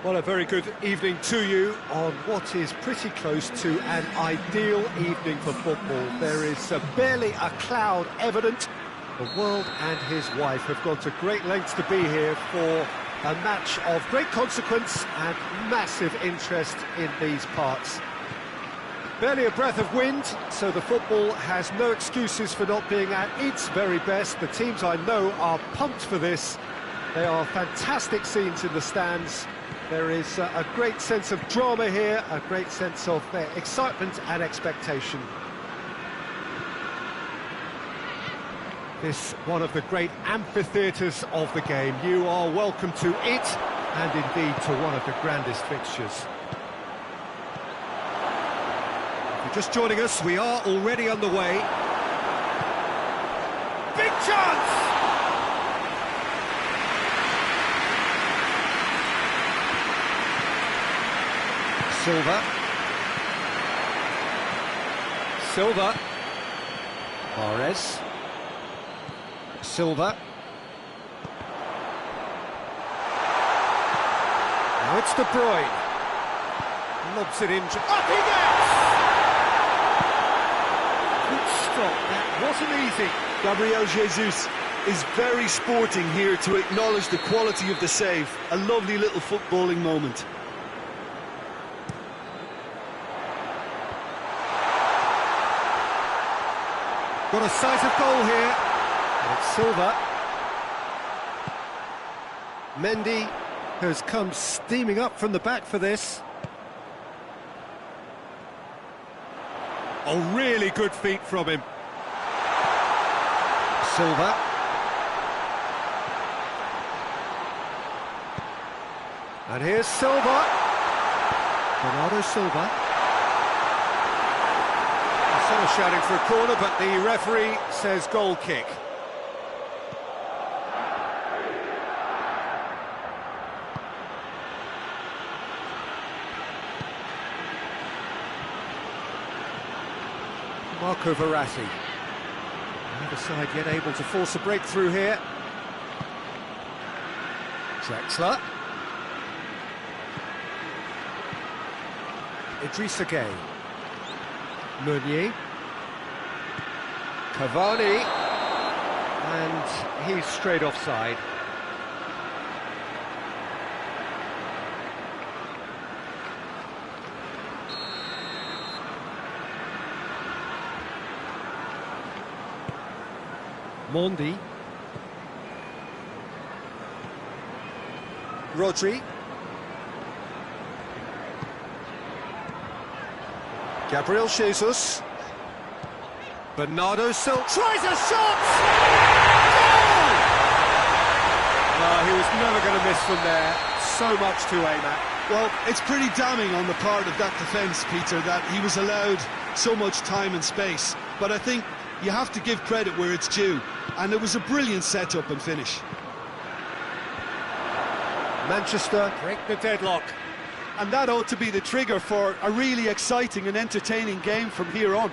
Well, a very good evening to you on what is pretty close to an ideal evening for football. There is barely a cloud evident. The world and his wife have gone to great lengths to be here for a match of great consequence and massive interest in these parts. Barely a breath of wind, so the football has no excuses for not being at its very best. The teams I know are pumped for this. They are fantastic scenes in the stands. There is a great sense of drama here, a great sense of excitement and expectation. This one of the great amphitheatres of the game. You are welcome to it, and indeed to one of the grandest fixtures. If you're just joining us, we are already underway. Big chance! Silva. Mahrez. Silva. Now it's De Bruyne. Lobs it in. Up he gets! Good stop. That wasn't easy. Gabriel Jesus is very sporting here to acknowledge the quality of the save. A lovely little footballing moment. Got a sight of goal here, and it's Silva. Mendy has come steaming up from the back for this. Oh, really good feet from him. Silva. And here's Silva. Bernardo Silva. Someone shouting for a corner, but the referee says goal kick. Marco Verratti. Neither side yet able to force a breakthrough here. Drexler. Idrissa Gueye. Meunier, Cavani, and he's straight offside. Mondi, Rodri. Gabriel Jesus. Bernardo Silva tries a shot! Goal! He was never going to miss from there. So much to aim at. Well, it's pretty damning on the part of that defence, Peter, that he was allowed so much time and space. But I think you have to give credit where it's due. And it was a brilliant setup and finish. Manchester break the deadlock. And that ought to be the trigger for a really exciting and entertaining game from here on.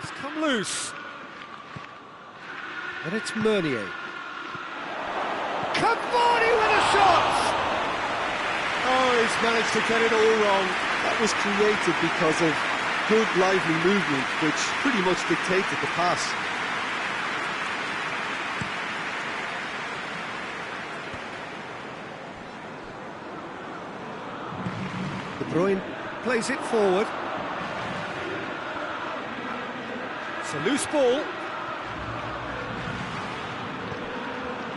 It's come loose. And it's Meunier. Cavani with a shot! Oh, he's managed to get it all wrong. That was created because of good, lively movement, which pretty much dictated the pass. De Bruyne plays it forward. It's a loose ball.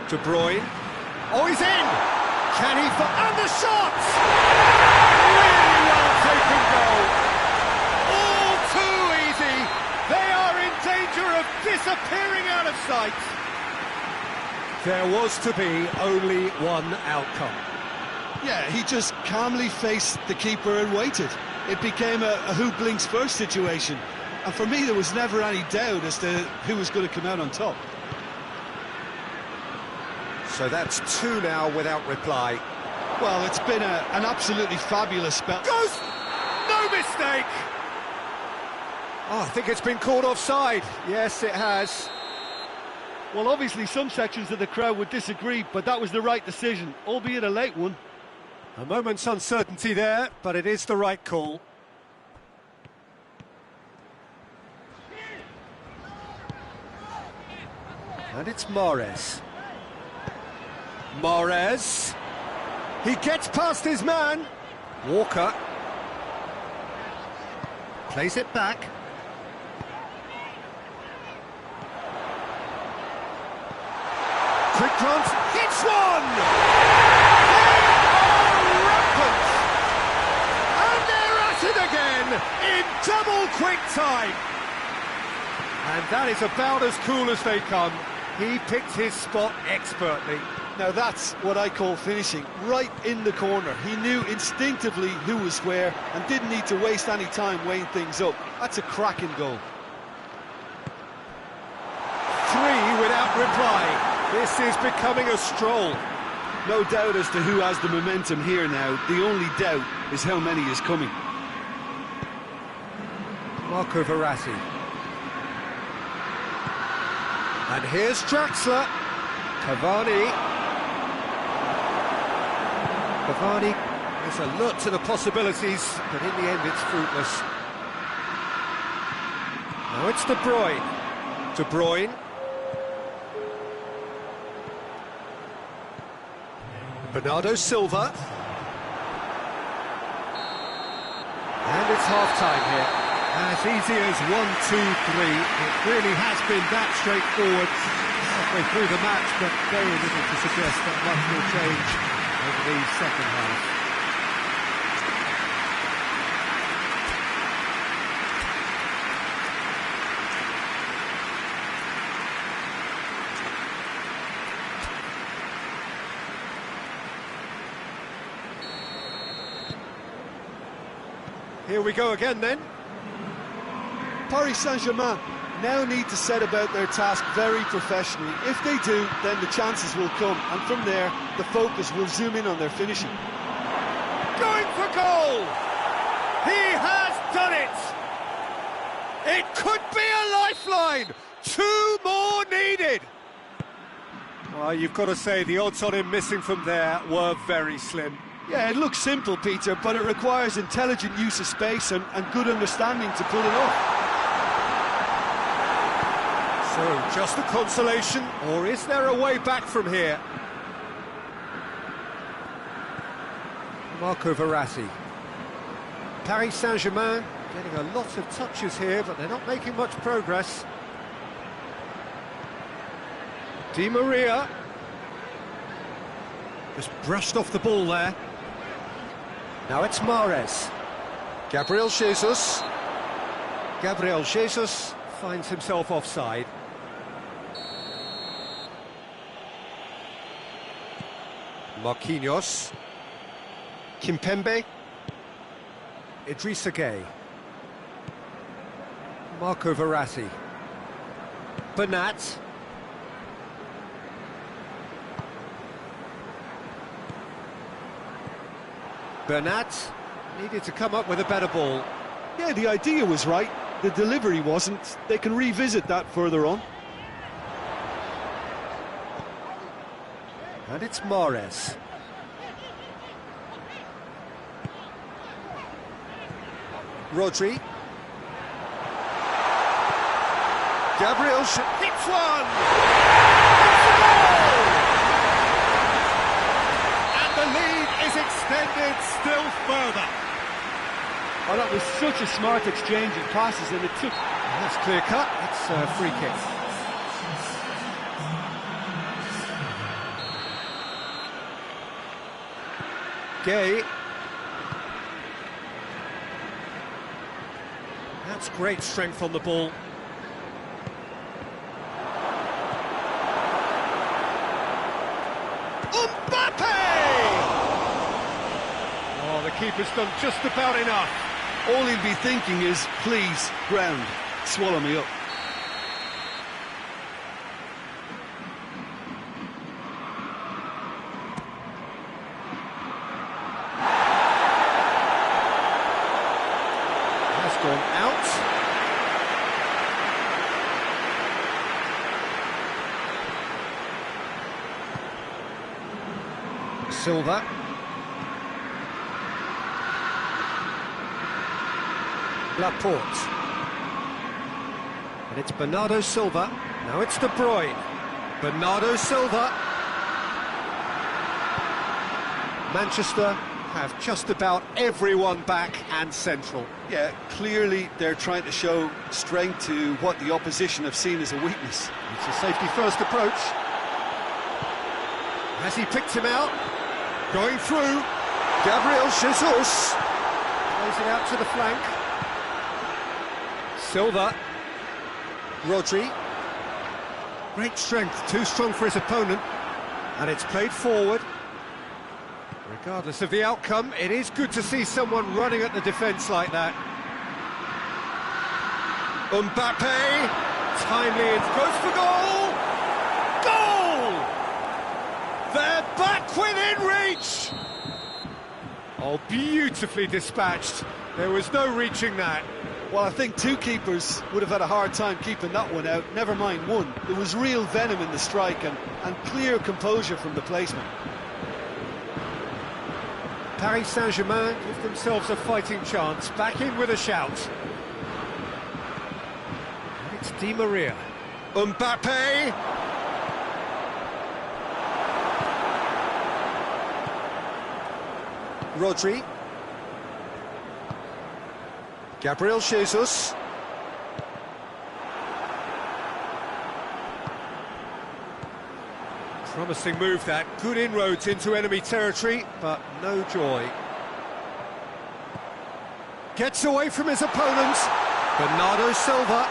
De Bruyne. Oh, he's in! Can he... And the shot! Really well taken goal. All too easy. They are in danger of disappearing out of sight. There was to be only one outcome. Yeah, he just calmly faced the keeper and waited. It became a who blinks first situation. And for me, there was never any doubt as to who was going to come out on top. So that's two now without reply. Well, it's been an absolutely fabulous spell. Goes! No mistake! Oh, I think it's been called offside. Yes, it has. Well, obviously some sections of the crowd would disagree, but that was the right decision, albeit a late one. A moment's uncertainty there, but it is the right call. And it's Mahrez. Mahrez. He gets past his man. Walker. Plays it back. Quick glance. Hits one! They are rampant! And they're at it again in double quick time. And that is about as cool as they come. He picked his spot expertly. Now that's what I call finishing, right in the corner. He knew instinctively who was where and didn't need to waste any time weighing things up. That's a cracking goal. 3 without reply. This is becoming a stroll. No doubt as to who has the momentum here now. The only doubt is how many is coming. Marco Verratti. And here's Draxler. Cavani. Cavani is alert to the possibilities, but in the end it's fruitless. Now it's De Bruyne. De Bruyne. Bernardo Silva. And it's half-time here. As easy as 1, 2, 3. It really has been that straightforward halfway through the match, but very little to suggest that much will change over the second half. Here we go again then. Paris Saint-Germain now need to set about their task very professionally. If they do, then the chances will come, and from there, the focus will zoom in on their finishing. Going for goal! He has done it! It could be a lifeline! 2 more needed! Well, you've got to say the odds on him missing from there were very slim. Yeah, it looks simple, Peter, but it requires intelligent use of space and good understanding to pull it off. So, just a consolation, or is there a way back from here? Marco Verratti. Paris Saint-Germain getting a lot of touches here, but they're not making much progress. Di Maria. Just brushed off the ball there. Now it's Mahrez. Gabriel Jesus. Gabriel Jesus finds himself offside. Marquinhos. Kimpembe. Idrissa Gueye. Marco Verratti. Bernat. Bernat needed to come up with a better ball. Yeah, the idea was right, the delivery wasn't. They can revisit that further on. And it's Mahrez. Rodri. Gabriel hits one! It's a goal! And the lead is extended still further. Oh, that was such a smart exchange of passes, and it took... That's clear cut, it's a free kick. Gueye. That's great strength on the ball. Oh, the keeper's done just about enough. All he'll be thinking is, please, ground, swallow me up. Has gone out. Silva. Laporte. And it's Bernardo Silva. Now it's De Bruyne. Bernardo Silva. Manchester have just about everyone back and central. Yeah, clearly they're trying to show strength to what the opposition have seen as a weakness. It's a safety-first approach. Has he picked him out? Going through. Gabriel Jesus. Plays it out to the flank. Silva. Rodri. Great strength, too strong for his opponent. And it's played forward. Regardless of the outcome, it is good to see someone running at the defence like that. Mbappe, timely in, goes for goal! Goal! They're back within reach! Oh, beautifully dispatched. There was no reaching that. Well, I think two keepers would have had a hard time keeping that one out, never mind one. There was real venom in the strike and clear composure from the placement. Paris Saint-Germain give themselves a fighting chance, back in with a shout. And it's Di Maria. Mbappe! Rodri. Gabriel Jesus. Promising move that, good inroads into enemy territory, but no joy. Gets away from his opponent, Bernardo Silva.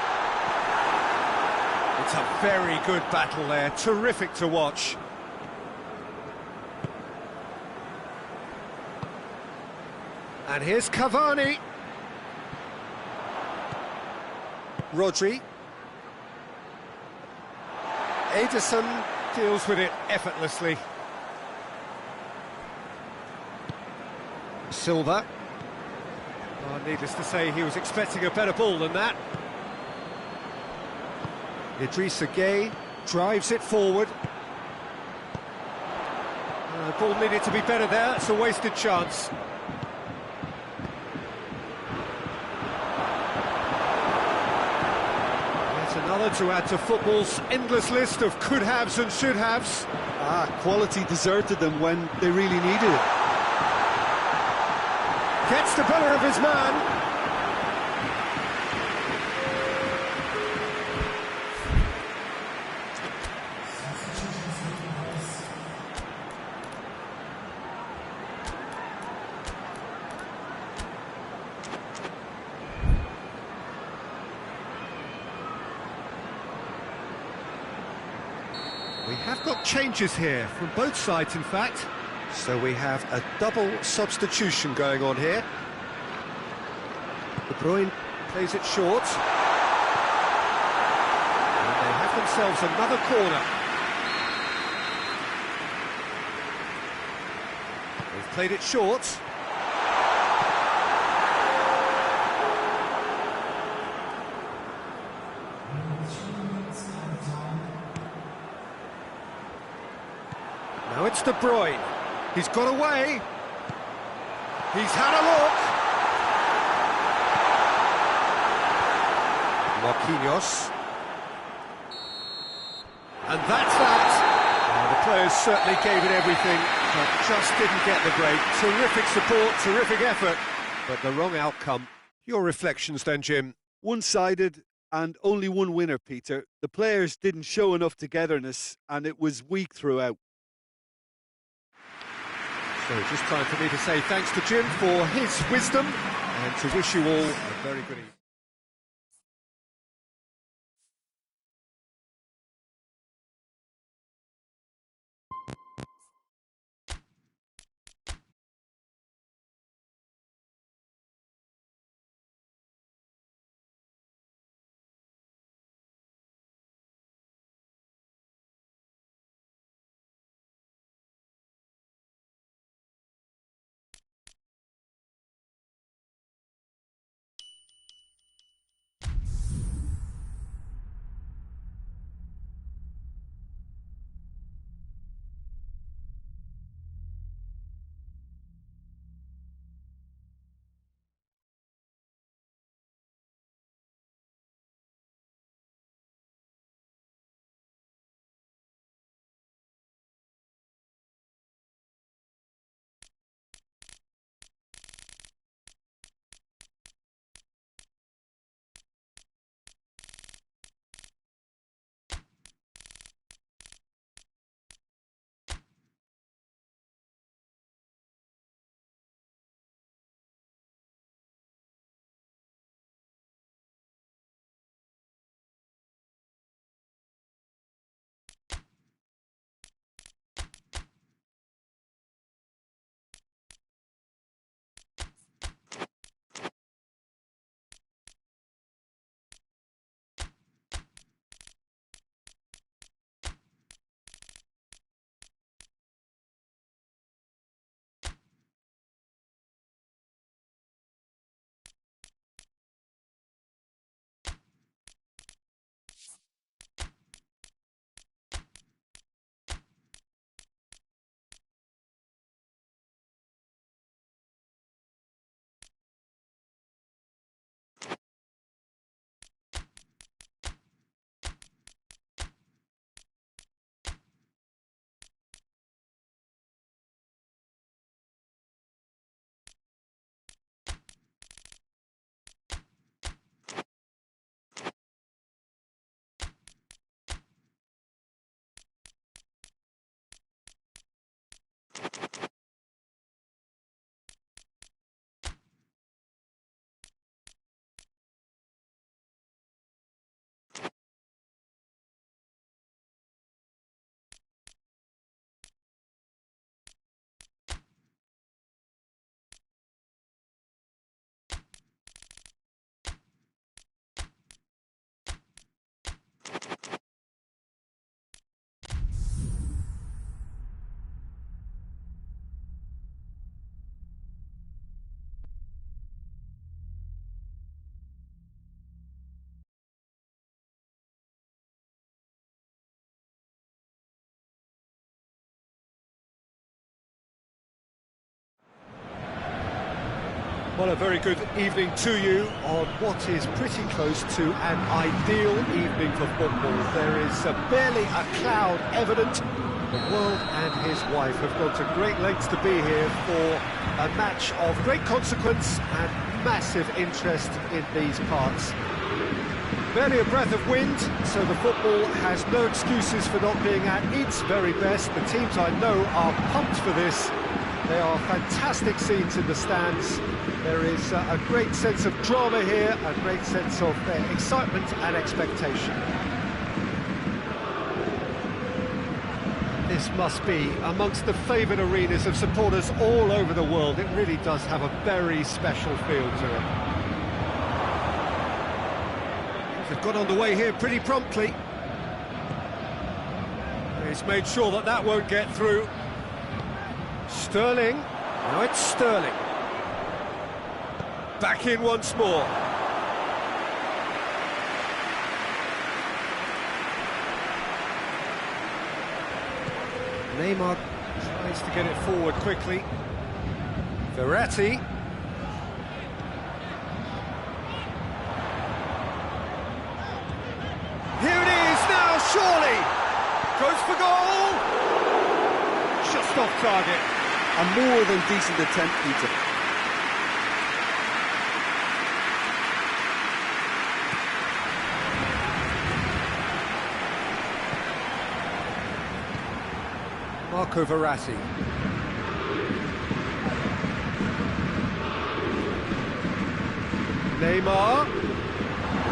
It's a very good battle there, terrific to watch. And here's Cavani. Rodri. Ederson deals with it effortlessly. Silva. Oh, needless to say, he was expecting a better ball than that. Idrissa Gueye drives it forward. The ball needed to be better there, it's a wasted chance. Another to add to football's endless list of could-haves and should-haves. Quality deserted them when they really needed it. Gets the better of his man. We have got changes here, from both sides in fact. So we have a double substitution going on here. De Bruyne plays it short. And they have themselves another corner. They've played it short. Now it's De Bruyne. He's got away. He's had a look. Marquinhos. And that's that. The players certainly gave it everything, but just didn't get the break. Terrific support, terrific effort, but the wrong outcome. Your reflections then, Jim? One-sided and only one winner, Peter. The players didn't show enough togetherness and it was weak throughout. So just time for me to say thanks to Jim for his wisdom and to wish you all a very good evening. Well, a very good evening to you on what is pretty close to an ideal evening for football. There is barely a cloud evident. The world and his wife have gone to great lengths to be here for a match of great consequence and massive interest in these parts. Barely a breath of wind, so the football has no excuses for not being at its very best. The teams I know are pumped for this. They are fantastic scenes in the stands. There is a great sense of drama here, a great sense of excitement and expectation. This must be amongst the favoured arenas of supporters all over the world. It really does have a very special feel to it. They've got underway here pretty promptly. He's made sure that that won't get through. Sterling, now it's Sterling. Back in once more. Neymar tries to get it forward quickly. Verratti. Here it is now, surely! Goes for goal! Just off target. A more than decent attempt, Peter. Marco Verratti. Neymar.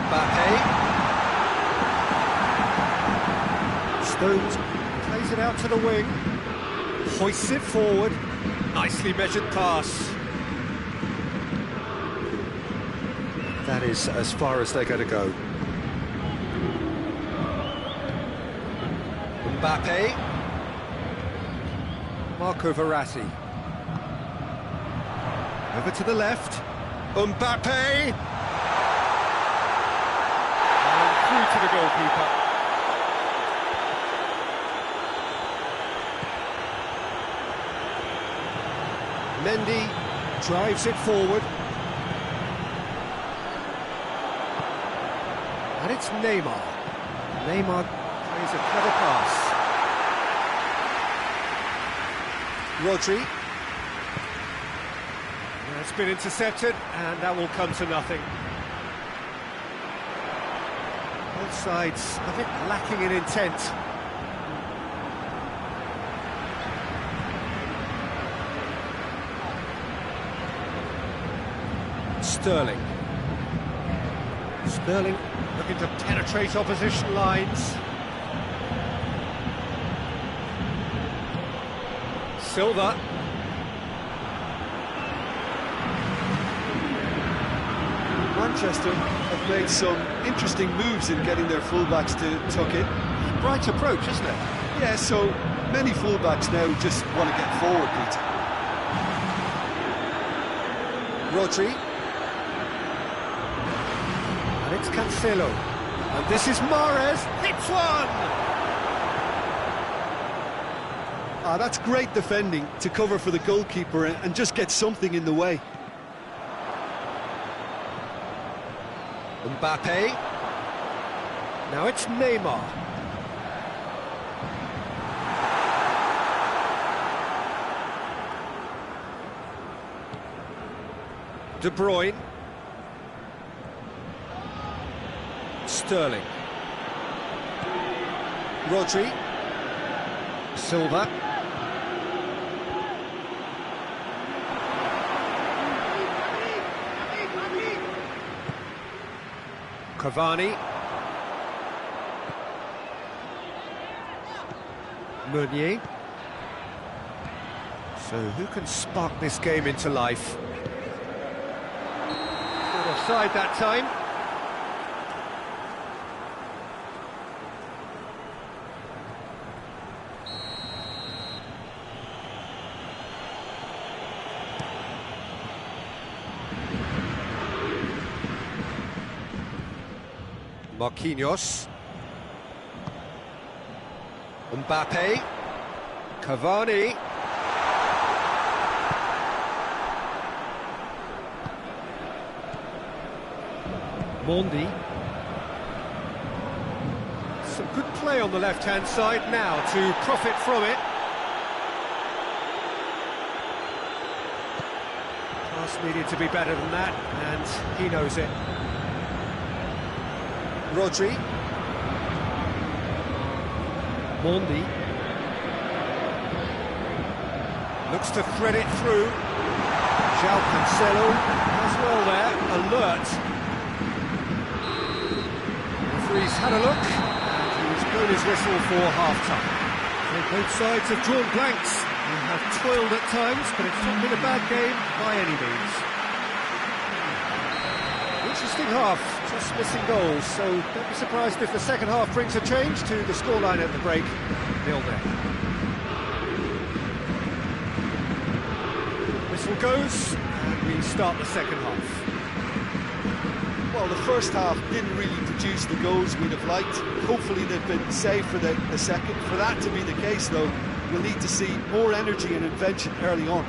Mbappe. Stones plays it out to the wing. Hoists it forward. Nicely measured pass. That is as far as they're going to go. Mbappe. Marco Verratti. Over to the left. Mbappe. And through to the goalkeeper. Mendy drives it forward. And it's Neymar. Neymar plays a clever pass. Rodri. It's been intercepted, and that will come to nothing. Both sides a bit lacking in intent. Sterling. Sterling looking to penetrate opposition lines. Silva. Manchester have made some interesting moves in getting their fullbacks to tuck in. Bright approach, isn't it? Yeah, so many fullbacks now just want to get forward, Peter. Rodri. And it's Cancelo. And this is Mahrez. Hits one! That's great defending to cover for the goalkeeper and just get something in the way. Mbappe. Now it's Neymar. De Bruyne. Sterling. Rodri. Silva. Cavani. Meunier. So who can spark this game into life? Not offside that time. Marquinhos. Mbappe. Cavani. Mondi. Some good play on the left-hand side now to profit from it. Pass needed to be better than that, and he knows it. Rodri. Mondi. Looks to thread it through. João Cancelo as well there, alert. Referee's had a look, and he's blown his whistle for half-time. Both sides have drawn blanks and have toiled at times, but it's not been a bad game by any means. Interesting half, just missing goals, so don't be surprised if the second half brings a change to the scoreline at the break, 0-0. Whistle goes, and we start the second half. Well, the first half didn't really produce the goals we'd have liked. Hopefully they've been saved for the second. For that to be the case, though, we'll need to see more energy and invention early on.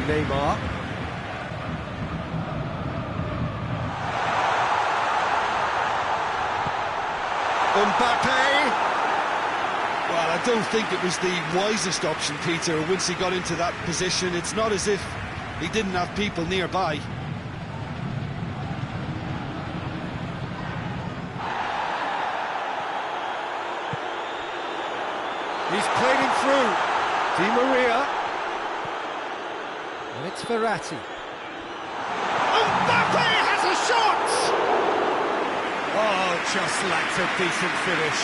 Neymar. Mbappe. Well, I don't think it was the wisest option, Peter, once he got into that position. It's not as if he didn't have people nearby. He's played him through. Di Maria. And it's Verratti. Mbappe has a shot! Oh, just lacked a decent finish.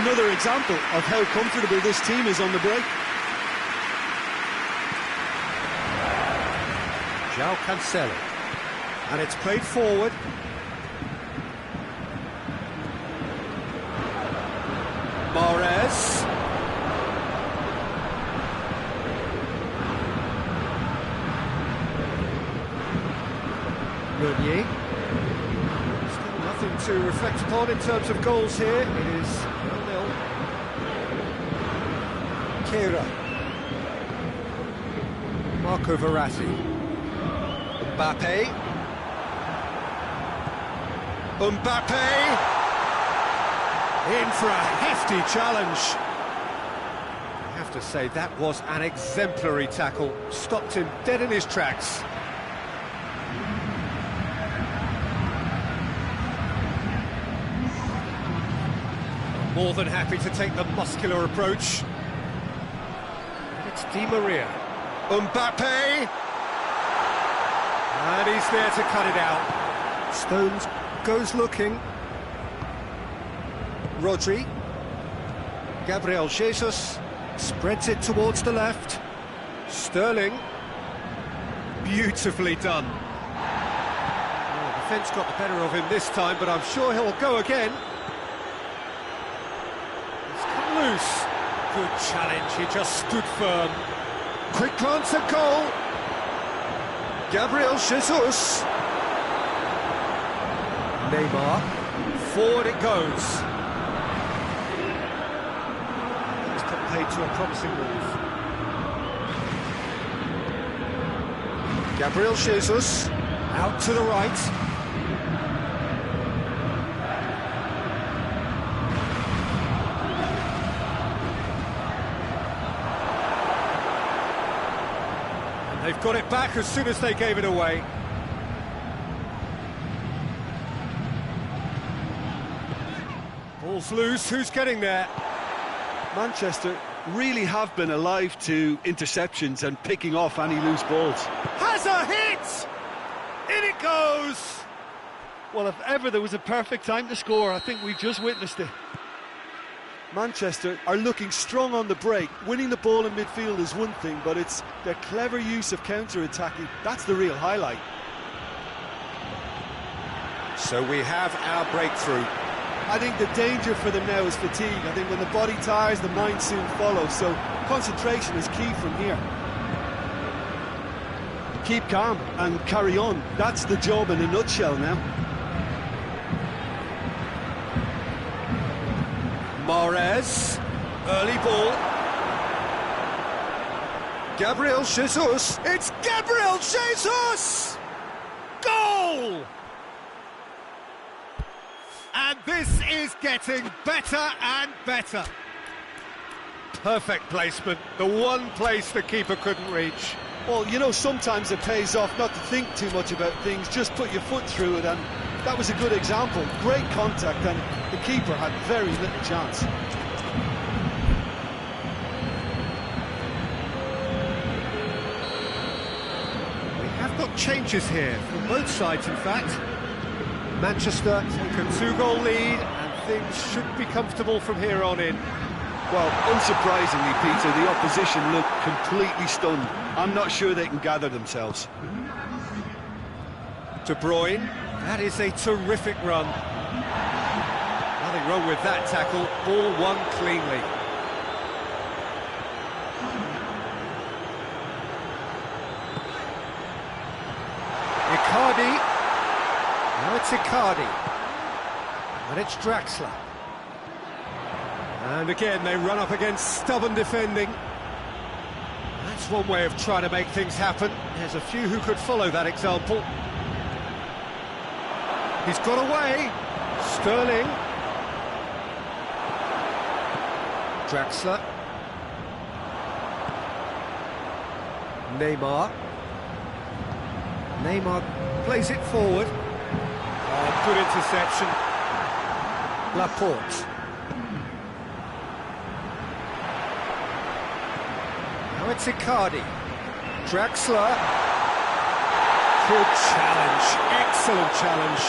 Another example of how comfortable this team is on the break. João Cancelo. And it's played forward. Mahrez. Meunier. Still nothing to reflect upon in terms of goals here. It is 0-0. Kehrer. Marco Verratti. Mbappe. Mbappe! In for a hefty challenge. I have to say, that was an exemplary tackle. Stopped him dead in his tracks. More than happy to take the muscular approach. And it's Di Maria. Mbappe! And he's there to cut it out. Stones goes looking. Rodri. Gabriel Jesus spreads it towards the left. Sterling. Beautifully done. Well, the defence got the better of him this time, but I'm sure he'll go again. Loose. Good challenge, he just stood firm. Quick glance at goal. Gabriel Jesus. Neymar. Forward it goes. He's got paid to a promising move. Gabriel Jesus. Out to the right. They've got it back as soon as they gave it away. Ball's loose, who's getting there? Manchester really have been alive to interceptions and picking off any loose balls. Has a hit! In it goes! Well, if ever there was a perfect time to score, I think we just witnessed it. Manchester are looking strong on the break. Winning the ball in midfield is one thing, but it's their clever use of counter-attacking. That's the real highlight. So we have our breakthrough. I think the danger for them now is fatigue. I think when the body tires, the mind soon follows. So concentration is key from here. keep calm and carry on. That's the job in a nutshell now. Mahrez, early ball. Gabriel Jesus. It's Gabriel Jesus! Goal! And this is getting better and better. Perfect placement, the one place the keeper couldn't reach. Well, you know, sometimes it pays off not to think too much about things, just put your foot through it, and that was a good example. Great contact, and the keeper had very little chance. We have got changes here, from both sides in fact. Manchester take a 2-goal lead, and things should be comfortable from here on in. Well, unsurprisingly, Peter, the opposition look completely stunned. I'm not sure they can gather themselves. De Bruyne, that is a terrific run. Nothing wrong with that tackle, ball won cleanly. Icardi, now it's Icardi, and it's Draxler. And again, they run up against stubborn defending. That's one way of trying to make things happen. There's a few who could follow that example. He's got away. Sterling. Draxler. Neymar. Neymar plays it forward. Oh, good interception. Laporte. Now it's Icardi. Draxler. Good challenge. Excellent challenge.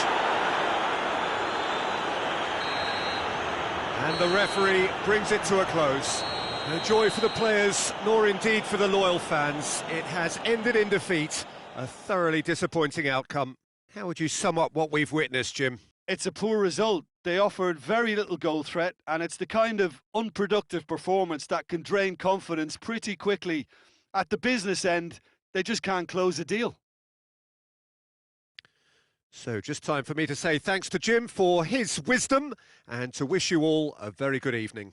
And the referee brings it to a close. No joy for the players, nor indeed for the loyal fans. It has ended in defeat. A thoroughly disappointing outcome. How would you sum up what we've witnessed, Jim? It's a poor result. They offered very little goal threat, and it's the kind of unproductive performance that can drain confidence pretty quickly. At the business end, they just can't close a deal. So just time for me to say thanks to Jim for his wisdom and to wish you all a very good evening.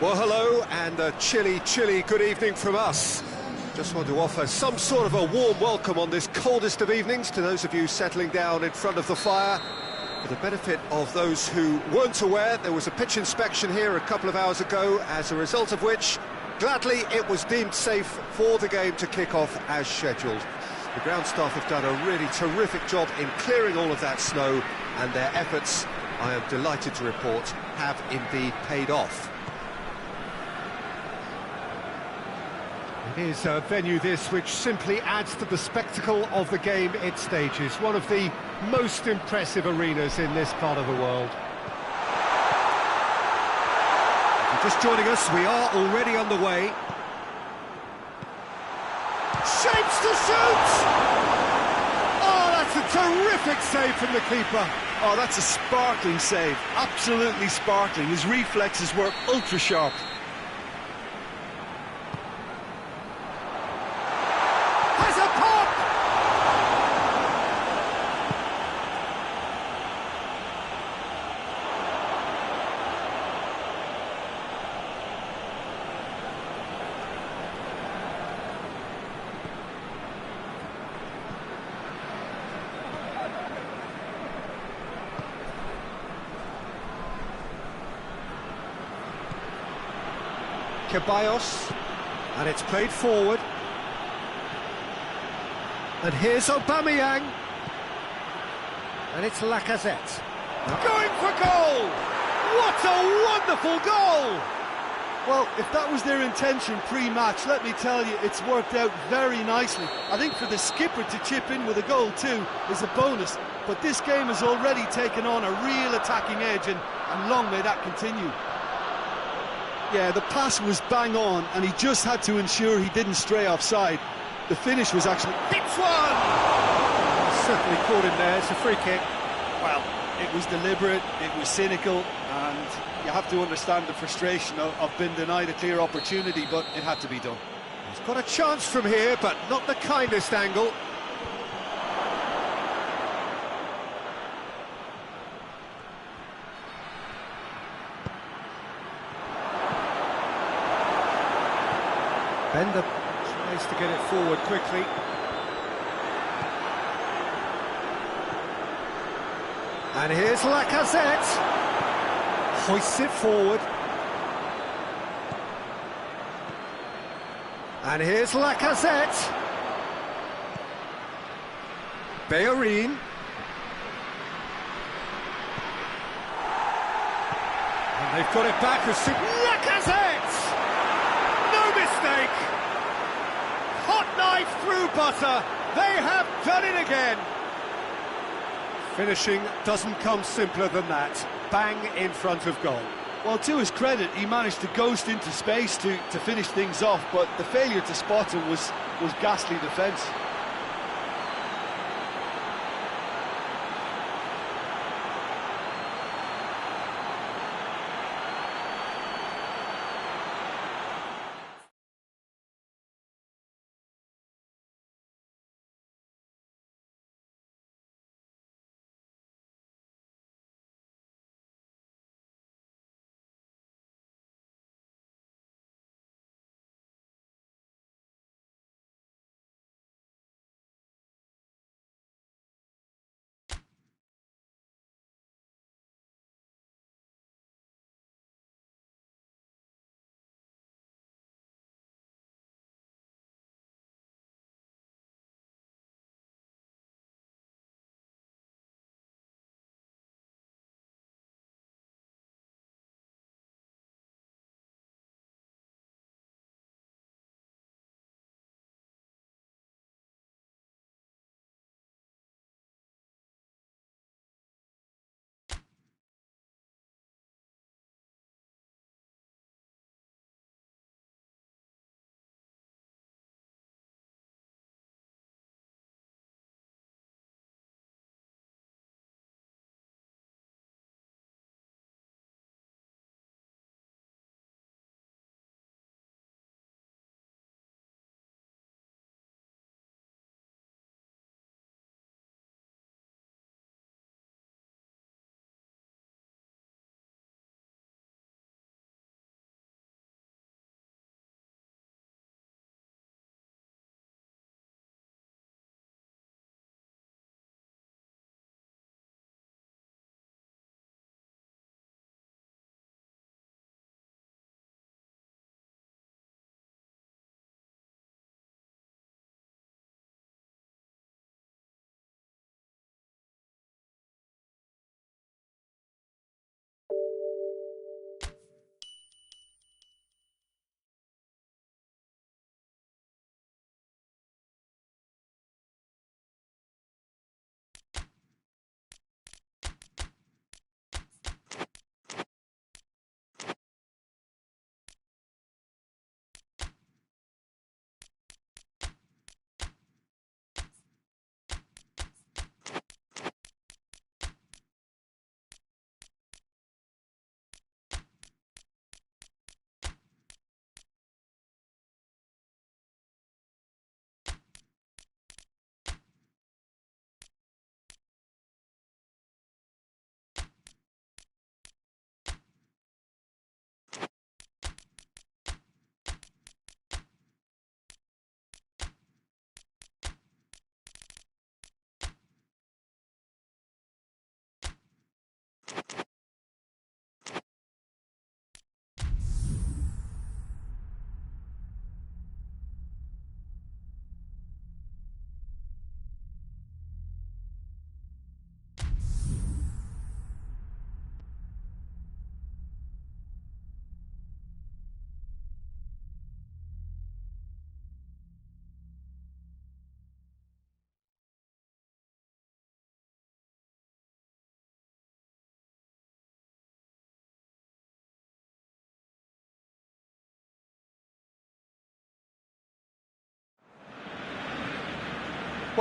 Well, hello, and a chilly, chilly good evening from us. Just want to offer some sort of a warm welcome on this coldest of evenings to those of you settling down in front of the fire. For the benefit of those who weren't aware, there was a pitch inspection here a couple of hours ago, as a result of which, gladly, it was deemed safe for the game to kick off as scheduled. The ground staff have done a really terrific job in clearing all of that snow, and their efforts, I am delighted to report, have indeed paid off. It is a venue this which simply adds to the spectacle of the game it stages, one of the most impressive arenas in this part of the world. If you're just joining us, we are already underway. Shapes to shoot! Oh, that's a terrific save from the keeper. Oh, that's a sparkling save, absolutely sparkling. His reflexes were ultra sharp. Ceballos, and it's played forward. And here's Aubameyang. And it's Lacazette. Going for goal! What a wonderful goal! Well, if that was their intention pre-match, let me tell you, it's worked out very nicely. I think for the skipper to chip in with a goal too is a bonus, but this game has already taken on a real attacking edge, and long may that continue. Yeah, the pass was bang on, and he just had to ensure he didn't stray offside. The finish was actually... It's one! Certainly caught him there, it's a free kick. Well, it was deliberate, it was cynical, and you have to understand the frustration of being denied a clear opportunity, but it had to be done. He's got a chance from here, but not the kindest angle. Bender tries to get it forward quickly. And here's Lacazette. Hoists it forward. And here's Lacazette. Bellerin. And they've got it back as soon... Lacazette! No mistake! Hot knife through butter. They have done it again. Finishing doesn't come simpler than that. Bang in front of goal. Well, to his credit, he managed to ghost into space to finish things off, but the failure to spot him was ghastly defence.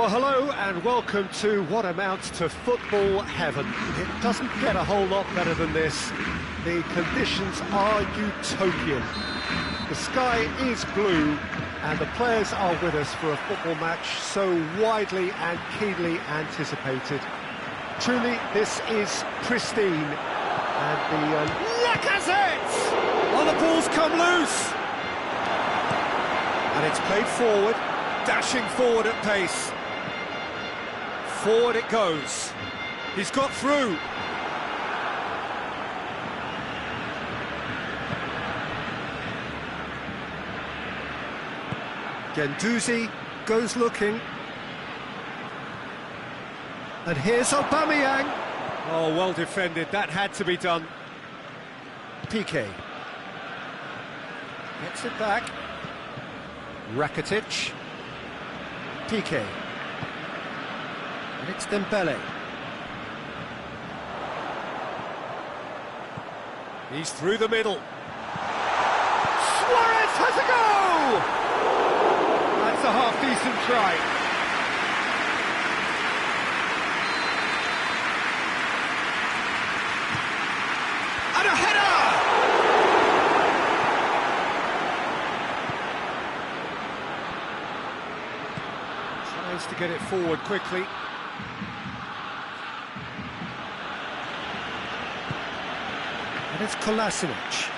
Well, hello and welcome to what amounts to football heaven. It doesn't get a whole lot better than this. The conditions are utopian. The sky is blue and the players are with us for a football match so widely and keenly anticipated. Truly, this is pristine. And the Lacazette! Oh, the ball's come loose! And it's played forward, dashing forward at pace. Forward it goes. He's got through. Guendouzi goes looking. And here's Aubameyang. Oh, well defended. That had to be done. Piqué. Gets it back. Rakitic. Piqué. And it's Dembele. He's through the middle. Suarez has a go! That's a half-decent try. And a header! Tries to get it forward quickly. And it's Kolasinac.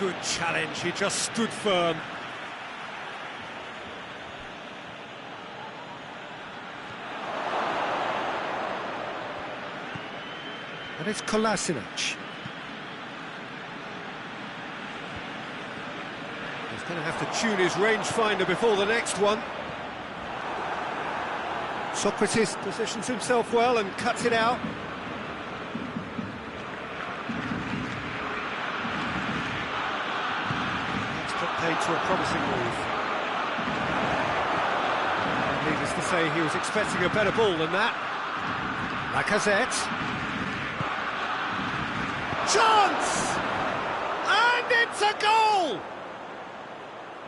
Good challenge, he just stood firm. And it's Kolasinac. He's going to have to tune his rangefinder before the next one. Socrates positions himself well and cuts it out. That's put paid to a promising move. Needless to say, he was expecting a better ball than that. Lacazette. Chance! And it's a goal!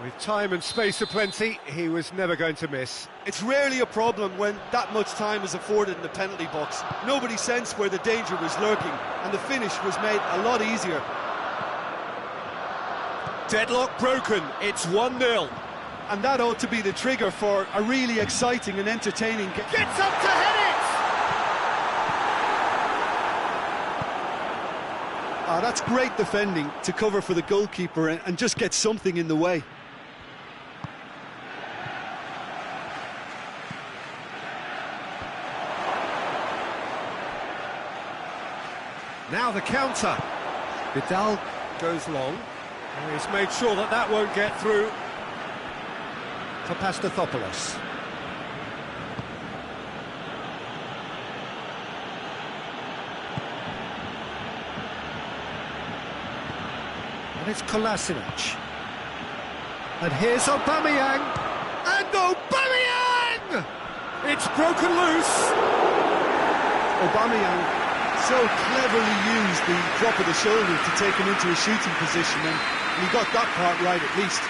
With time and space aplenty, he was never going to miss. It's rarely a problem when that much time is afforded in the penalty box. Nobody sensed where the danger was lurking, and the finish was made a lot easier. Deadlock broken, it's 1-0. And that ought to be the trigger for a really exciting and entertaining game. Gets up to head it! That's great defending to cover for the goalkeeper and just get something in the way. Now the counter. Vidal goes long. He's made sure that that won't get through. For Pastathopoulos. And it's Kolasinac. And here's Aubameyang. And Aubameyang! It's broken loose. Aubameyang so cleverly used the drop of the shoulder to take him into a shooting position, and he got that part right at least.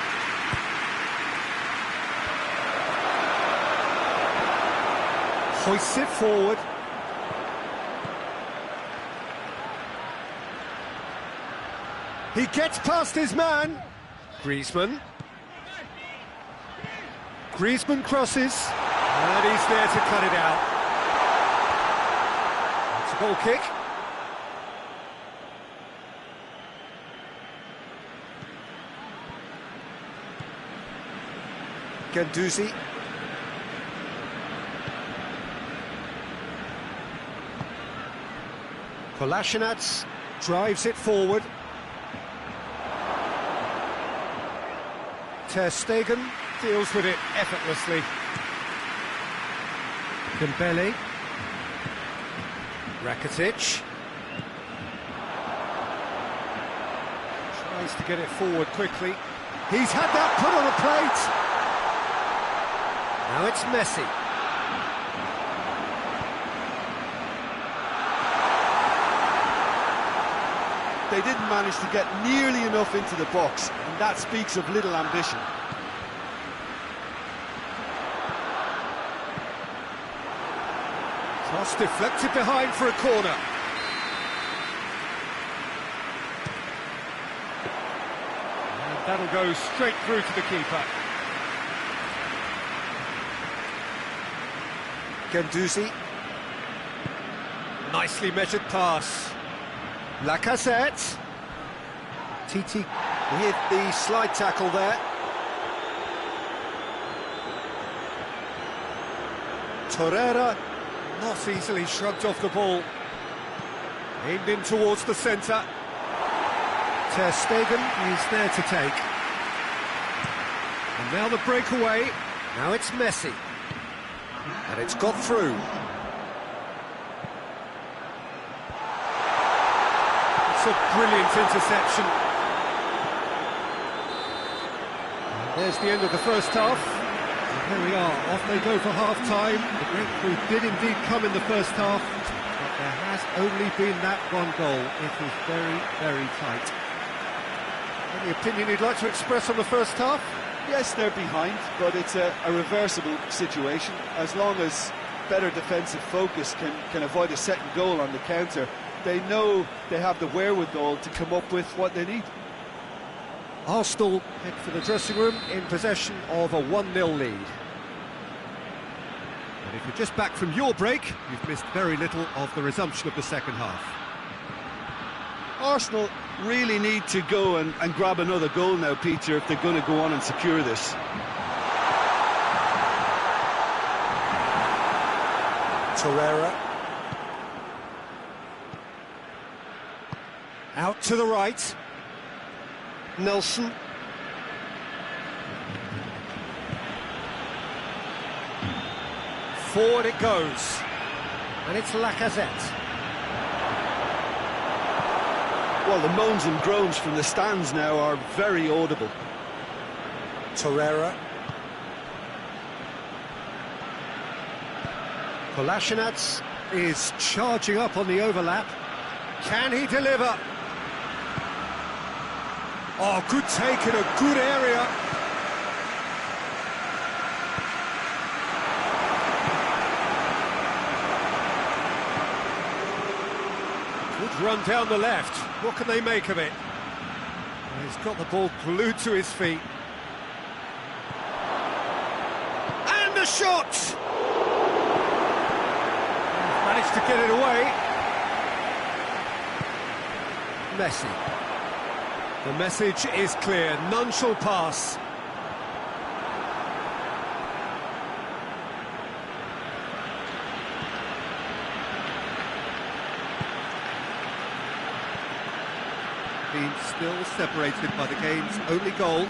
Hoists it forward. He gets past his man. Griezmann. Griezmann crosses. And he's there to cut it out. It's a goal kick. Guendouzi. Kolasinac drives it forward. Ter Stegen deals with it effortlessly. Dembele. Rakitic. Tries to get it forward quickly. He's had that put on a plate. Now it's Messi. they didn't manage to get nearly enough into the box, and that speaks of little ambition. Cross deflected behind for a corner. And that'll go straight through to the keeper. Guendouzi. Nicely measured pass. Lacazette. Titi with the slide tackle there. Torreira not easily shrugged off the ball. Aimed in towards the centre. Ter Stegen is there to take. And now the breakaway. Now it's Messi. And it's got through. It's a brilliant interception. And there's the end of the first half. And there we are, off they go for half-time. The breakthrough did indeed come in the first half, but there has only been that one goal. It was very, very tight. Any opinion you'd like to express on the first half? Yes, they're behind, but it's a reversible situation. As long as better defensive focus can avoid a second goal on the counter, they know they have the wherewithal to come up with what they need. Arsenal head for the dressing room in possession of a 1-0 lead. And if you're just back from your break, you've missed very little of the resumption of the second half. Arsenal really need to go and grab another goal now, Peter, if they're going to go on and secure this. Torreira. Out to the right. Nelson. Forward it goes. And it's Lacazette. Well, the moans and groans from the stands now are very audible. Torreira. Kolasinac is charging up on the overlap. Can he deliver? Oh, good take in a good area. Good run down the left. What can they make of it? Well, he's got the ball glued to his feet. And a shot! He's managed to get it away. Messi. The message is clear, none shall pass. Being still separated by the game's only goal.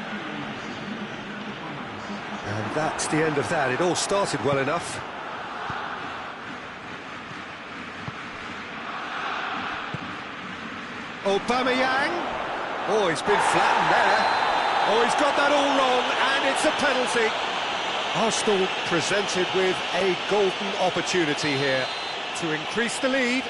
And that's the end of that. It all started well enough. Aubameyang. Oh, he's been flattened there. Oh, he's got that all wrong, and it's a penalty. Arsenal presented with a golden opportunity here to increase the lead.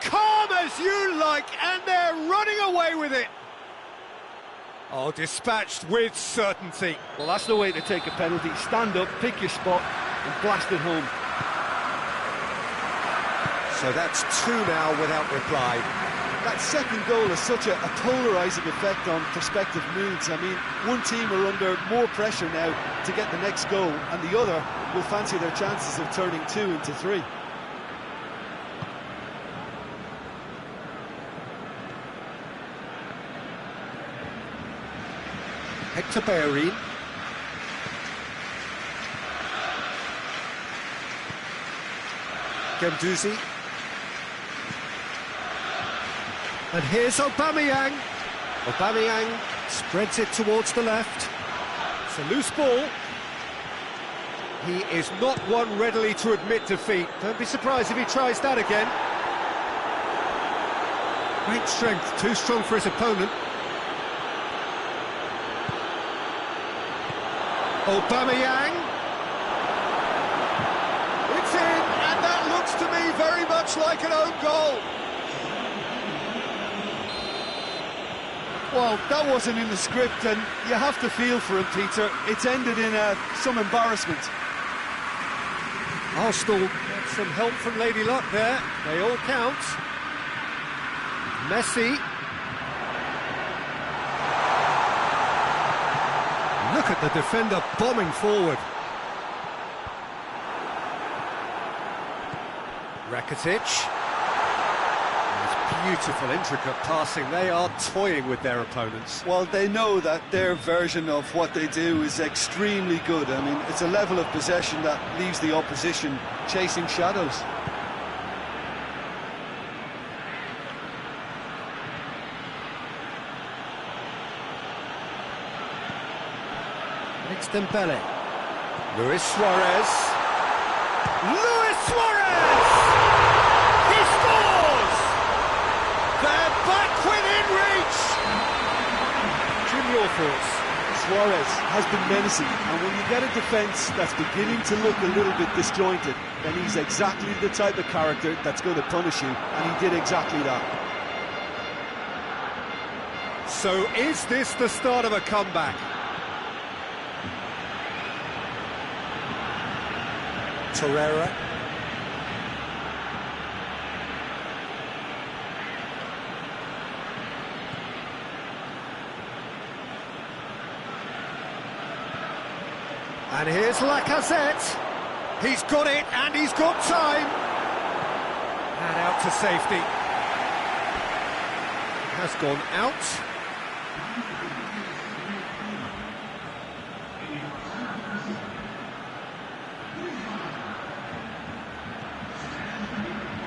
Calm as you like, and they're running away with it. Oh, dispatched with certainty. Well, that's the way to take a penalty. Stand up, pick your spot, and blast it home. So that's 2 now without reply. That second goal has such a polarising effect on prospective moods. I mean, one team are under more pressure now to get the next goal, and the other will fancy their chances of turning 2 into 3. Hector Bellerin. Guendouzi. And here's Aubameyang. Aubameyang spreads it towards the left. It's a loose ball. He is not one readily to admit defeat. Don't be surprised if he tries that again. Great strength, too strong for his opponent. Aubameyang. It's in, and that looks to me very much like an own goal. Well, that wasn't in the script, and you have to feel for him, Peter. It's ended in some embarrassment. Arsenal get some help from Lady Luck there. They all count. Messi. Look at the defender bombing forward. Rakitic. Beautiful, intricate passing. They are toying with their opponents. Well, they know that their version of what they do is extremely good. I mean, it's a level of possession that leaves the opposition chasing shadows. Next Dembele. Luis Suarez. Luis Suarez! He scores! They're back within reach! Jim, your thoughts? Suarez has been menacing, and when you get a defence that's beginning to look a little bit disjointed, then he's exactly the type of character that's going to punish you, and he did exactly that. So is this the start of a comeback? Torreira. And here's Lacazette. He's got it, and he's got time. And out to safety. Has gone out.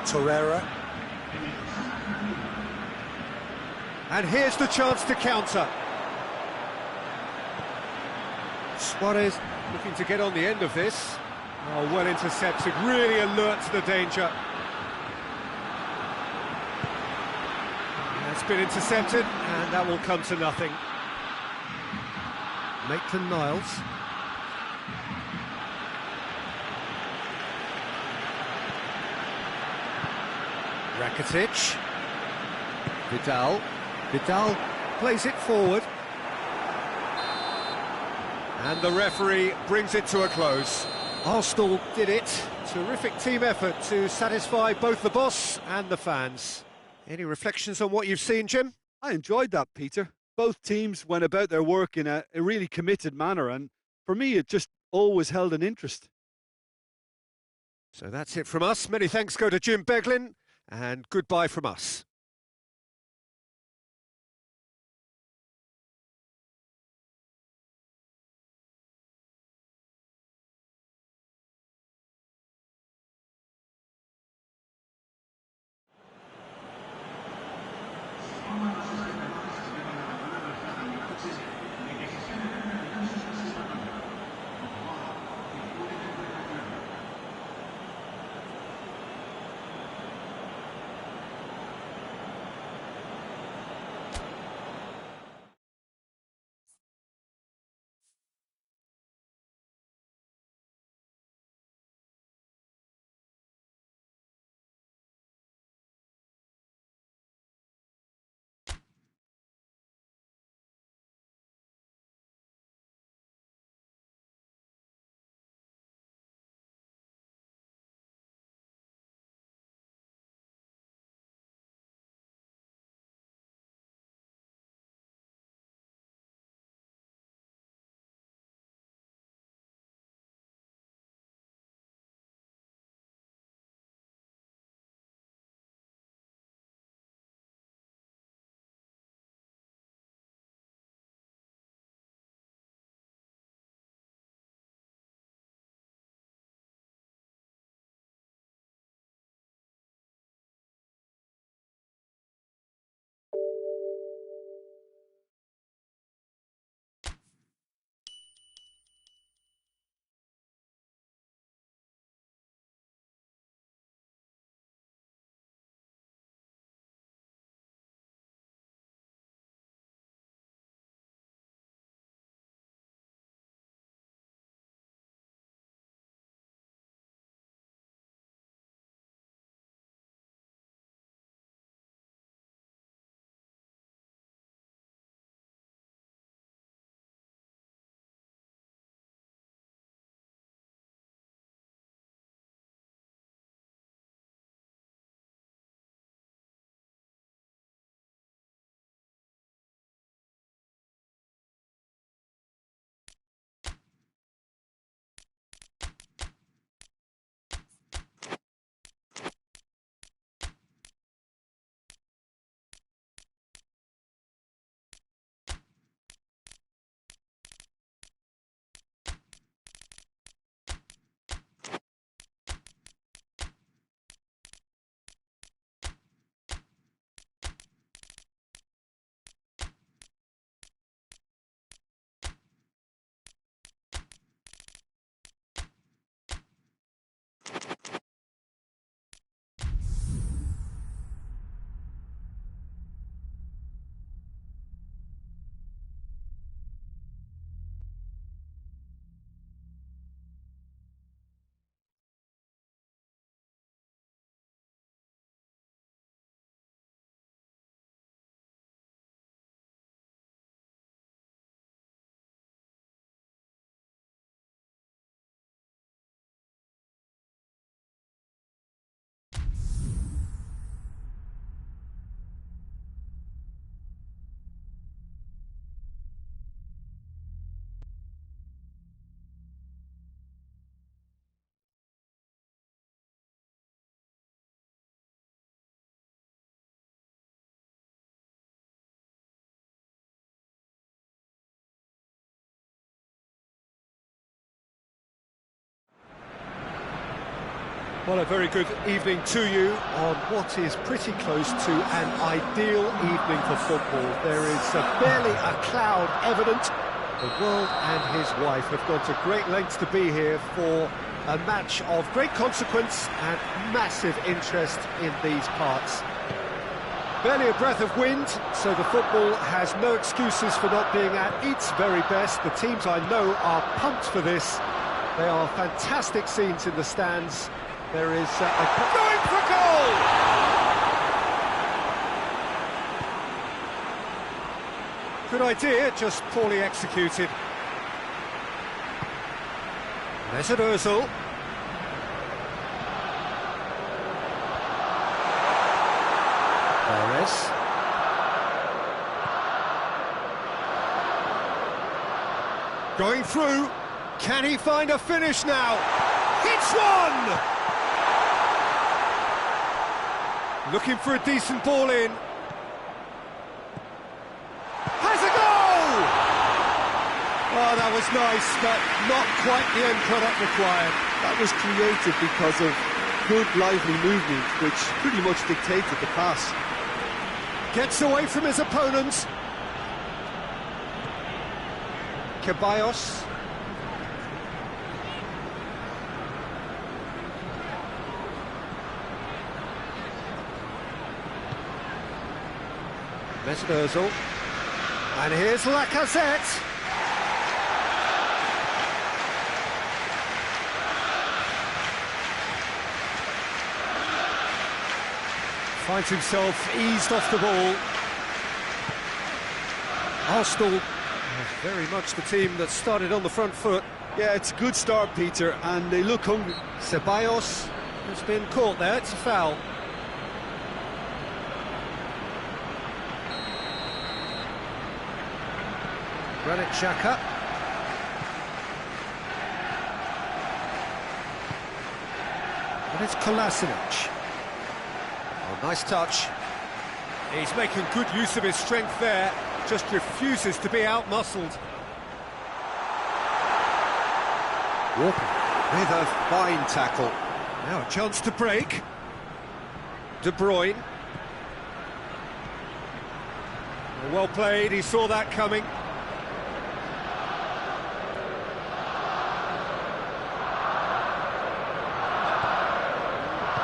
Torreira. And here's the chance to counter. Suarez looking to get on the end of this. Oh, well intercepted, really alert to the danger. That's been intercepted, and that will come to nothing. Maitland-Niles. Rakitic. Vidal plays it forward. And the referee brings it to a close. Arsenal did it. Terrific team effort to satisfy both the boss and the fans. Any reflections on what you've seen, Jim? I enjoyed that, Peter. Both teams went about their work in a really committed manner, and for me it just always held an interest. So that's it from us. Many thanks go to Jim Beglin, and goodbye from us. Well, a very good evening to you on what is pretty close to an ideal evening for football. There is barely a cloud evident. The world and his wife have gone to great lengths to be here for a match of great consequence and massive interest in these parts. Barely a breath of wind, so the football has no excuses for not being at its very best. The teams I know are pumped for this. They are fantastic scenes in the stands. There is going for goal! Good idea, just poorly executed. Mesut Ozil. Perez. Going through. Can he find a finish now? It's one! Looking for a decent ball in. Has a goal! Oh, that was nice, but not quite the end product required. That was created because of good, lively movement, which pretty much dictated the pass. Gets away from his opponent. Ceballos. Mesut Ozil. And here's Lacazette. Finds himself eased off the ball. Arsenal are very much the team that started on the front foot. Yeah, it's a good start, Peter, and they look hungry. Ceballos has been caught there, it's a foul. Granit Xhaka. And it's Kolasinac. Oh, nice touch. He's making good use of his strength there, just refuses to be out-muscled. Walker with a fine tackle. Now a chance to break. De Bruyne. Well played, he saw that coming.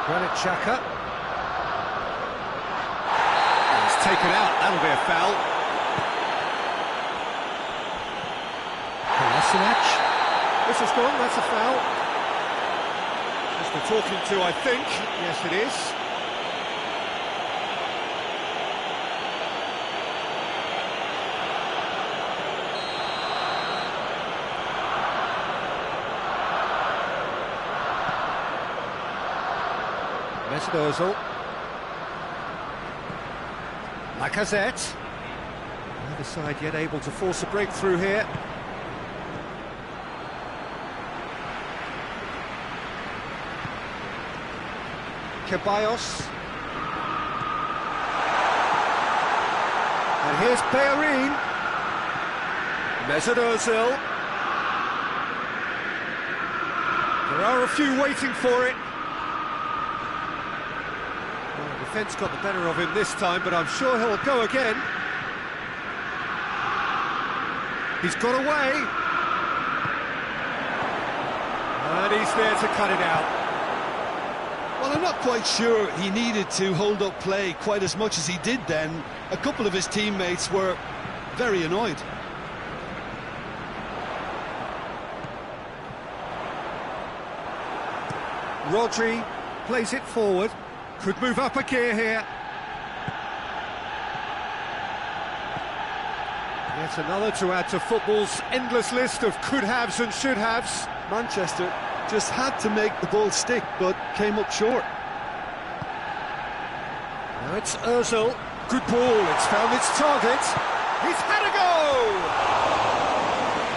Granit Xhaka. He's taken out, that'll be a foul. Kolasinac. This is gone, that's a foul. Just the talking to, I think. Yes, it is. Mesut Ozil. Lacazette. Neither side yet able to force a breakthrough here. Ceballos. And here's Bellerin. Mesut Ozil. There are a few waiting for it. Well, the defence got the better of him this time, but I'm sure he'll go again. He's got away. And he's there to cut it out. Well, I'm not quite sure he needed to hold up play quite as much as he did then. A couple of his teammates were very annoyed. Rodri plays it forward. Could move up a gear here. Yet another to add to football's endless list of could-haves and should-haves. Manchester just had to make the ball stick, but came up short. Now it's Ozil. Good ball, it's found its target. He's had a go!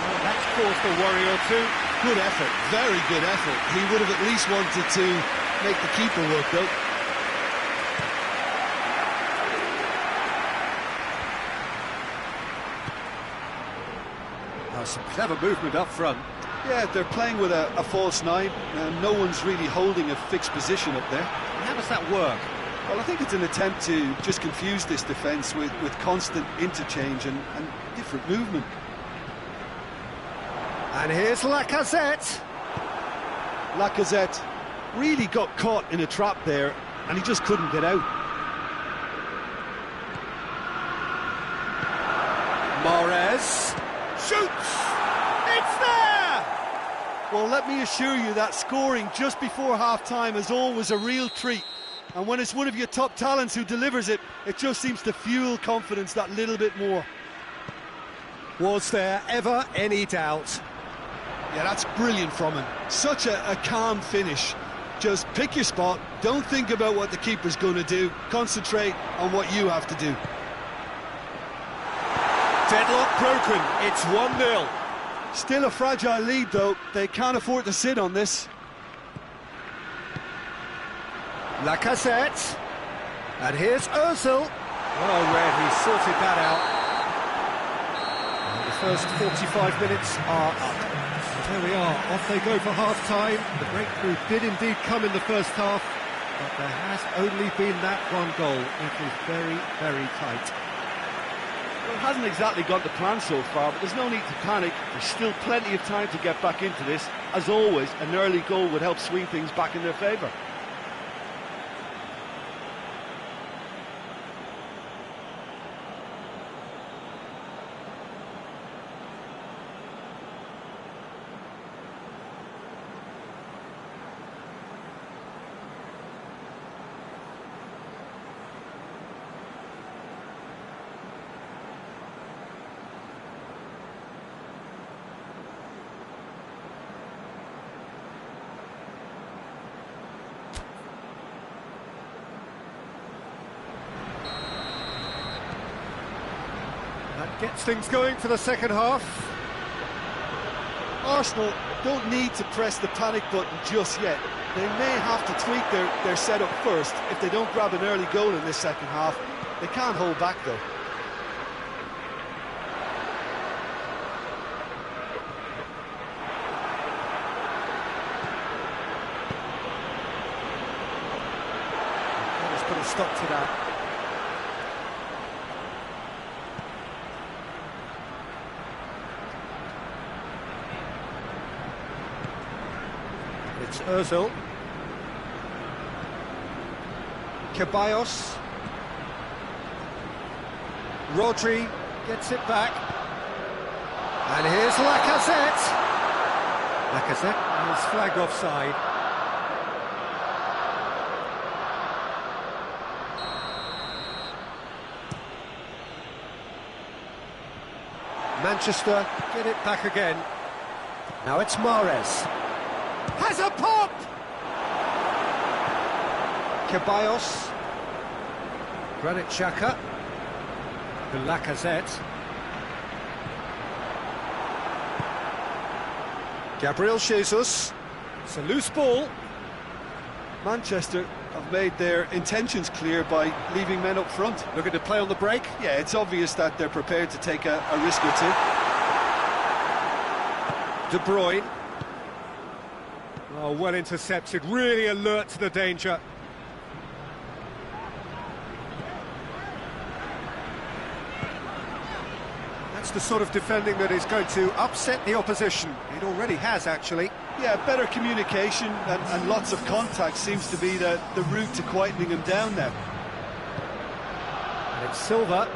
Oh, that's caused a worry or two. Good effort, very good effort. He would have at least wanted to make the keeper work, though. Oh, some clever movement up front. Yeah, they're playing with a false nine, and no one's really holding a fixed position up there. How does that work? Well, I think it's an attempt to just confuse this defence with constant interchange and different movement. And here's Lacazette. Lacazette really got caught in a trap there, and he just couldn't get out. Mahrez shoots! It's there! Well, let me assure you that scoring just before half-time is always a real treat. And when it's one of your top talents who delivers it, it just seems to fuel confidence that little bit more. Was there ever any doubt? Yeah, that's brilliant from him. Such a calm finish. Just pick your spot, don't think about what the keeper's going to do, concentrate on what you have to do. Deadlock broken, it's 1-0. Still a fragile lead though, they can't afford to sit on this. Lacazette, and here's Ozil. Oh, Red, he sorted that out. And the first 45 minutes are up. So there we are, off they go for half-time. The breakthrough did indeed come in the first half, but there has only been that one goal. It is very, very tight. Well, it hasn't exactly gone to plan so far, but there's no need to panic. There's still plenty of time to get back into this. As always, an early goal would help swing things back in their favour. That gets things going for the second half. Arsenal don't need to press the panic button just yet. They may have to tweak their setup first if they don't grab an early goal in this second half. They can't hold back though. Let's put a stop to that. It's Ozil. Ceballos. Rodri gets it back. And here's Lacazette. Lacazette is flagged offside. Manchester get it back again. Now it's Mahrez. Has a pop! Ceballos. Granit Xhaka. The Lacazette. Gabriel Jesus. It's a loose ball. Manchester have made their intentions clear by leaving men up front. Looking to play on the break. Yeah, it's obvious that they're prepared to take a risk or two. De Bruyne. Oh, well intercepted, really alert to the danger. That's the sort of defending that is going to upset the opposition. It already has, actually. Yeah, better communication and lots of contact seems to be the route to quietening them down now. And it's Silva.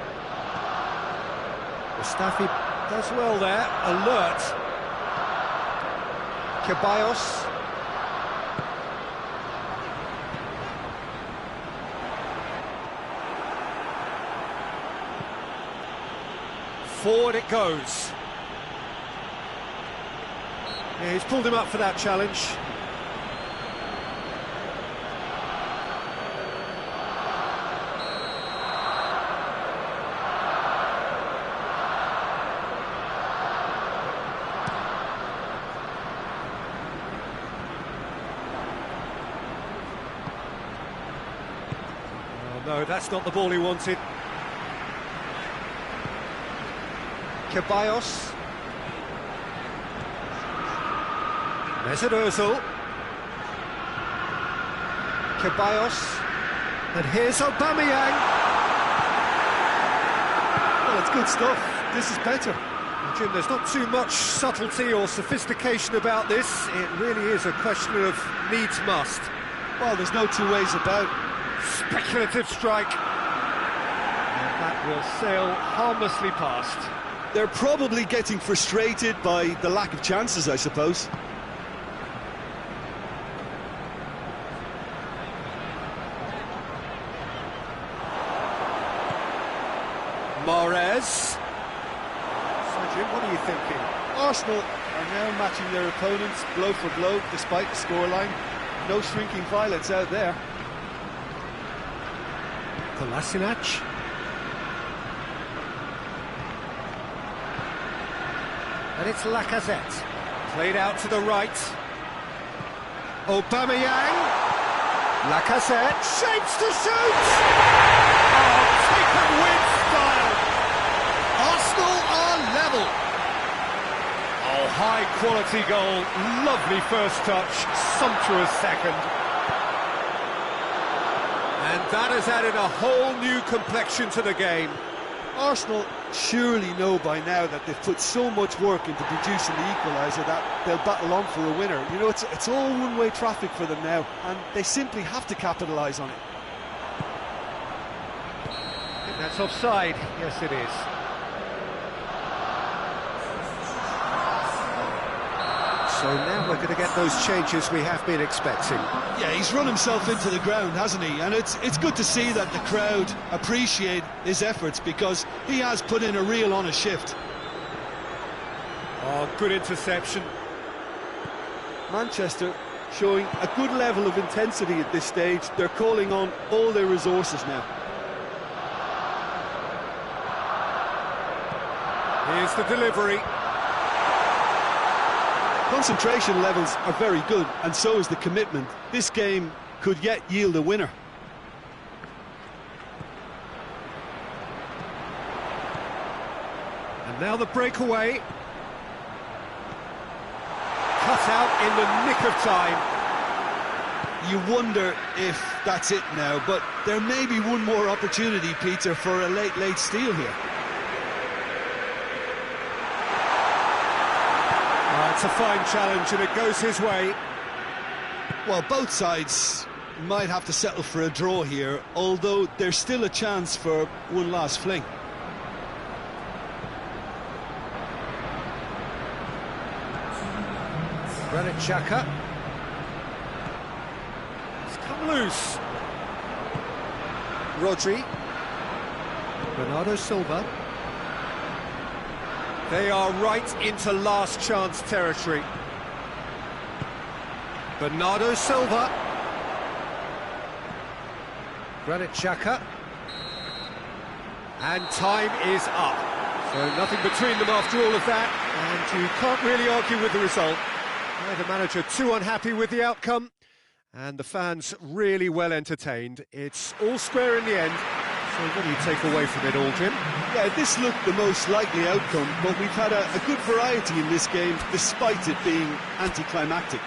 Mustafi does well there, alert. Ceballos. Forward it goes. Yeah, he's pulled him up for that challenge. Oh no, that's not the ball he wanted. Ceballos. Mesut Ozil. Ceballos. And here's Aubameyang. Well, it's good stuff. This is better. Jim, there's not too much subtlety or sophistication about this. It really is a question of needs must. Well, there's no two ways about it. Speculative strike. And that will sail harmlessly past. They're probably getting frustrated by the lack of chances, I suppose. Mahrez. So, Jim, what are you thinking? Arsenal are now matching their opponents blow for blow, despite the scoreline. No shrinking violets out there. Kolasinac. And it's Lacazette. Played out to the right. Aubameyang. Lacazette. Shapes to shoot! Oh, taken with style. Arsenal are level. Oh, high quality goal. Lovely first touch. Sumptuous second. And that has added a whole new complexion to the game. Arsenal surely know by now that they've put so much work into producing the equaliser that they'll battle on for a winner. You know, it's all one-way traffic for them now, and they simply have to capitalise on it. I think that's offside. Yes, it is. So now we're going to get those changes we have been expecting. Yeah, he's run himself into the ground, hasn't he? And it's good to see that the crowd appreciate his efforts, because he has put in a real honest shift. Oh, good interception. Manchester showing a good level of intensity at this stage. They're calling on all their resources now. Here's the delivery. Concentration levels are very good, and so is the commitment. This game could yet yield a winner. And now the breakaway. Cut out in the nick of time. You wonder if that's it now, but there may be one more opportunity, Peter, for a late steal here. It's a fine challenge and it goes his way. Well, both sides might have to settle for a draw here, although there's still a chance for one last fling. Granit Xhaka. It's come loose. Rodri. Bernardo Silva. They are right into last chance territory. Bernardo Silva. Granit Xhaka. And time is up. So nothing between them after all of that, and you can't really argue with the result. Neither manager too unhappy with the outcome, and the fans really well entertained. It's all square in the end. So what do you take away from it all, Jim? Yeah, this looked the most likely outcome, but we've had a good variety in this game, despite it being anticlimactic.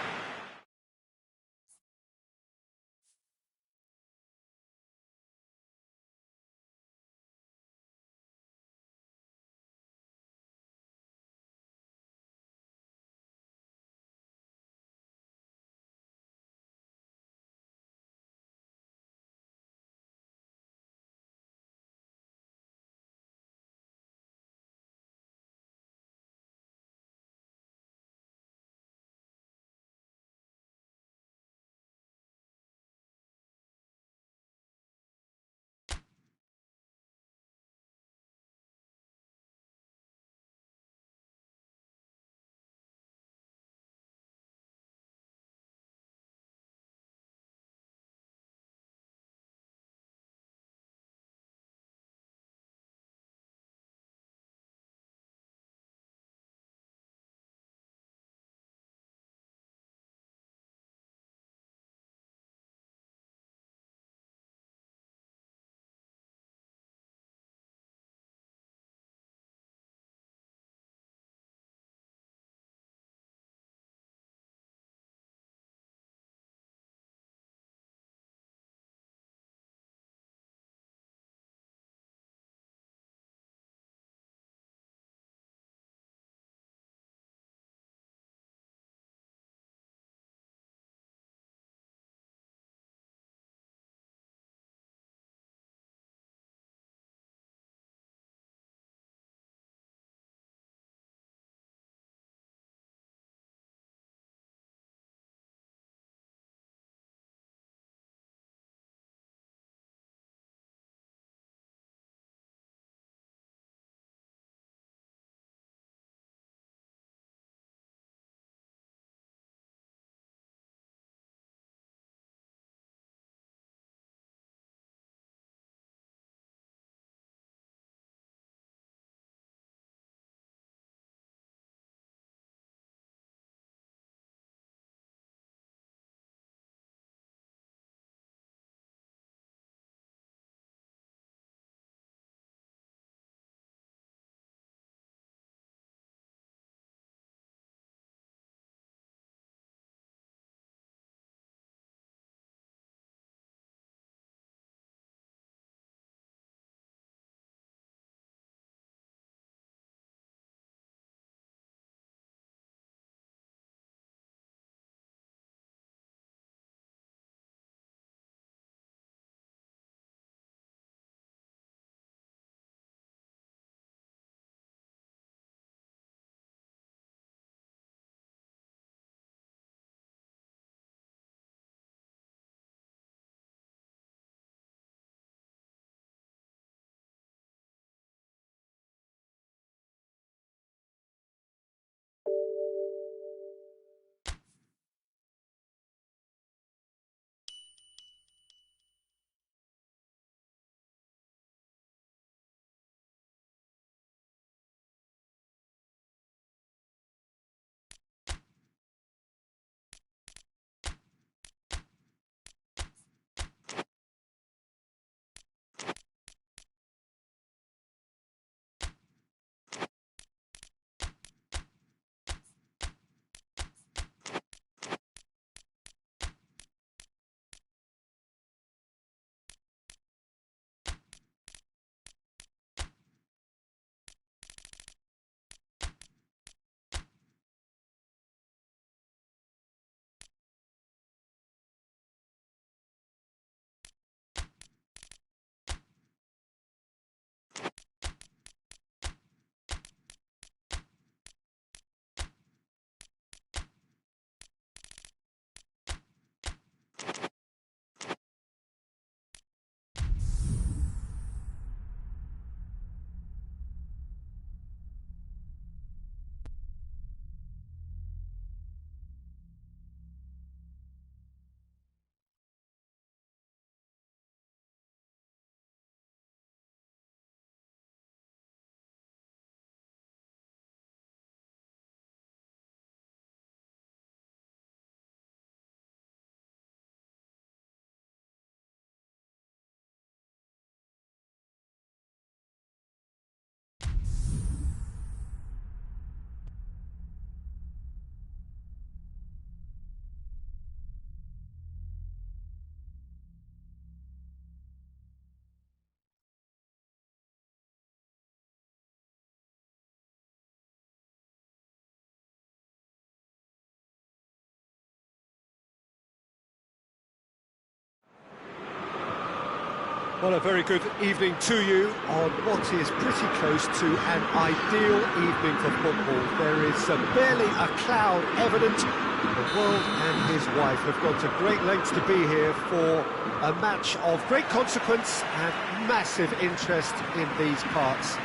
Well, a very good evening to you on what is pretty close to an ideal evening for football. There is barely a cloud evident. The world and his wife have gone to great lengths to be here for a match of great consequence and massive interest in these parts.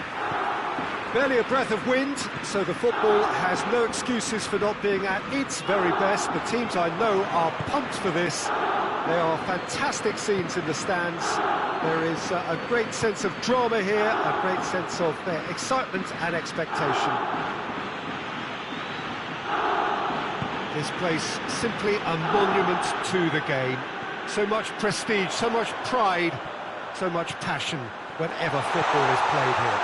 Barely a breath of wind, so the football has no excuses for not being at its very best. The teams I know are pumped for this. There are fantastic scenes in the stands. There is a great sense of drama here, a great sense of excitement and expectation. This place simply a monument to the game. So much prestige, so much pride, so much passion whenever football is played here.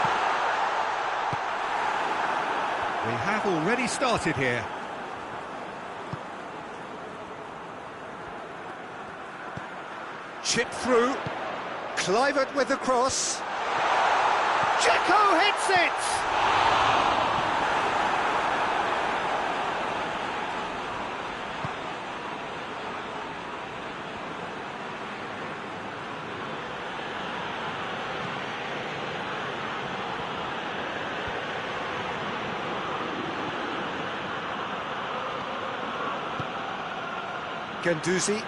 We have already started here. Chip through. Kluivert with the cross. Dzeko hits it! Guendouzi.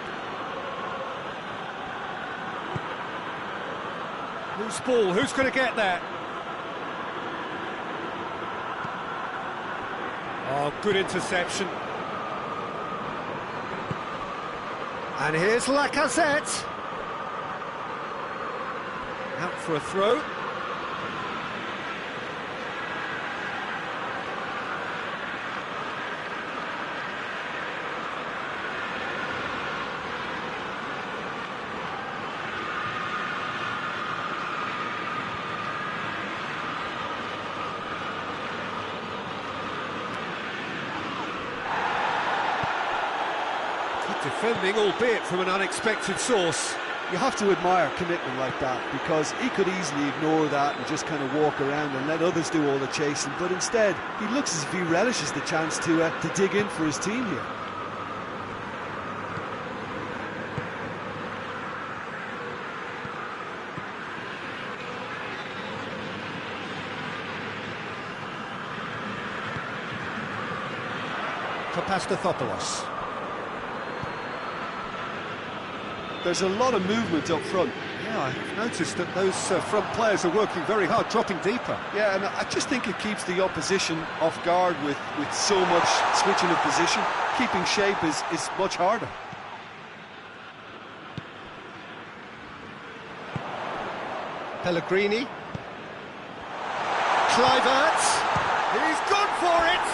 Who's ball? Who's going to get that? Oh, good interception. And here's Lacazette. Out for a throw. Defending, albeit from an unexpected source. You have to admire commitment like that, because he could easily ignore that and just kind of walk around and let others do all the chasing, but instead he looks as if he relishes the chance to dig in for his team here. Papastathopoulos. There's a lot of movement up front. Yeah, I've noticed that those front players are working very hard, dropping deeper. Yeah, and I just think it keeps the opposition off guard with so much switching of position. Keeping shape is much harder. Pellegrini. Kluivert. He's gone for it!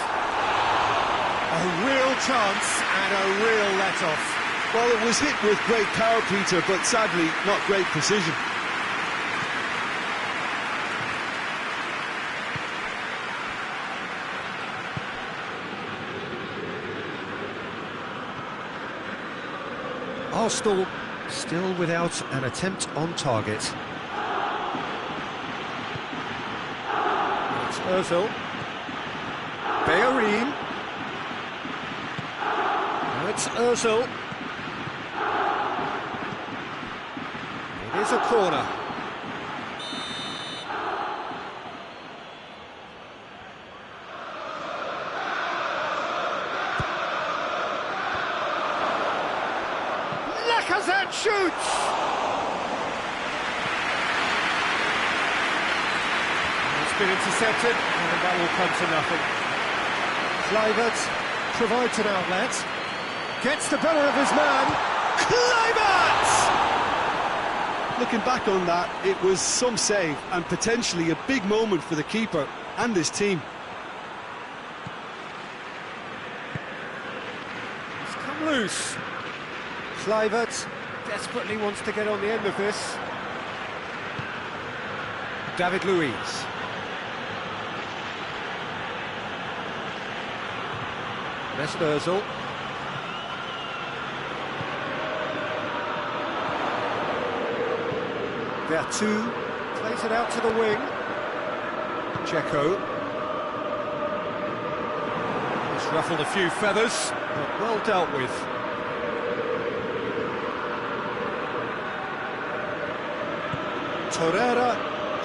A real chance and a real let-off. Well, it was hit with great power, Peter, but sadly not great precision. Arsenal still without an attempt on target. It's Ozil. Bellerin. Now it's Ozil. It is a corner. Lacazette shoots! It's been intercepted, and that will come to nothing. Kluivert provides an outlet. Gets the better of his man. Kluivert! Looking back on that, it was some save and potentially a big moment for the keeper and his team. It's come loose. Kluivert desperately wants to get on the end of this. David Luiz. Mesut Ozil. Vertu plays it out to the wing. Dzeko. He's ruffled a few feathers, but well dealt with. Torreira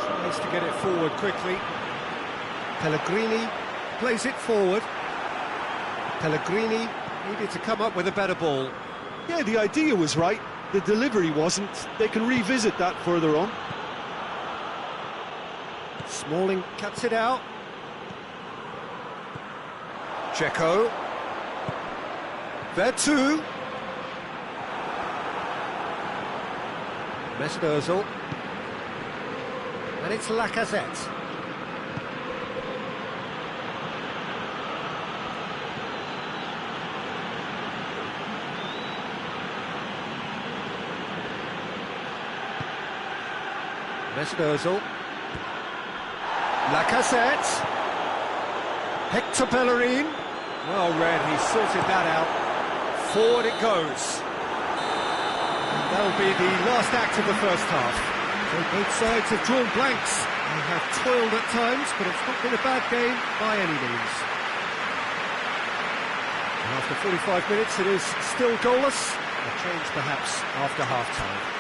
tries to get it forward quickly. Pellegrini plays it forward. Pellegrini needed to come up with a better ball. Yeah, the idea was right, the delivery wasn't. They can revisit that further on. Smalling cuts it out. Checo. Vertu. Mesut Ozil. And it's Lacazette. Mesut Ozil. Lacazette. Hector Bellerin. Well read, he sorted that out. Forward it goes. And that'll be the last act of the first half. So both sides have drawn blanks. They have toiled at times, but it's not been a bad game by any means. And after 45 minutes, it is still goalless. A change perhaps after half-time.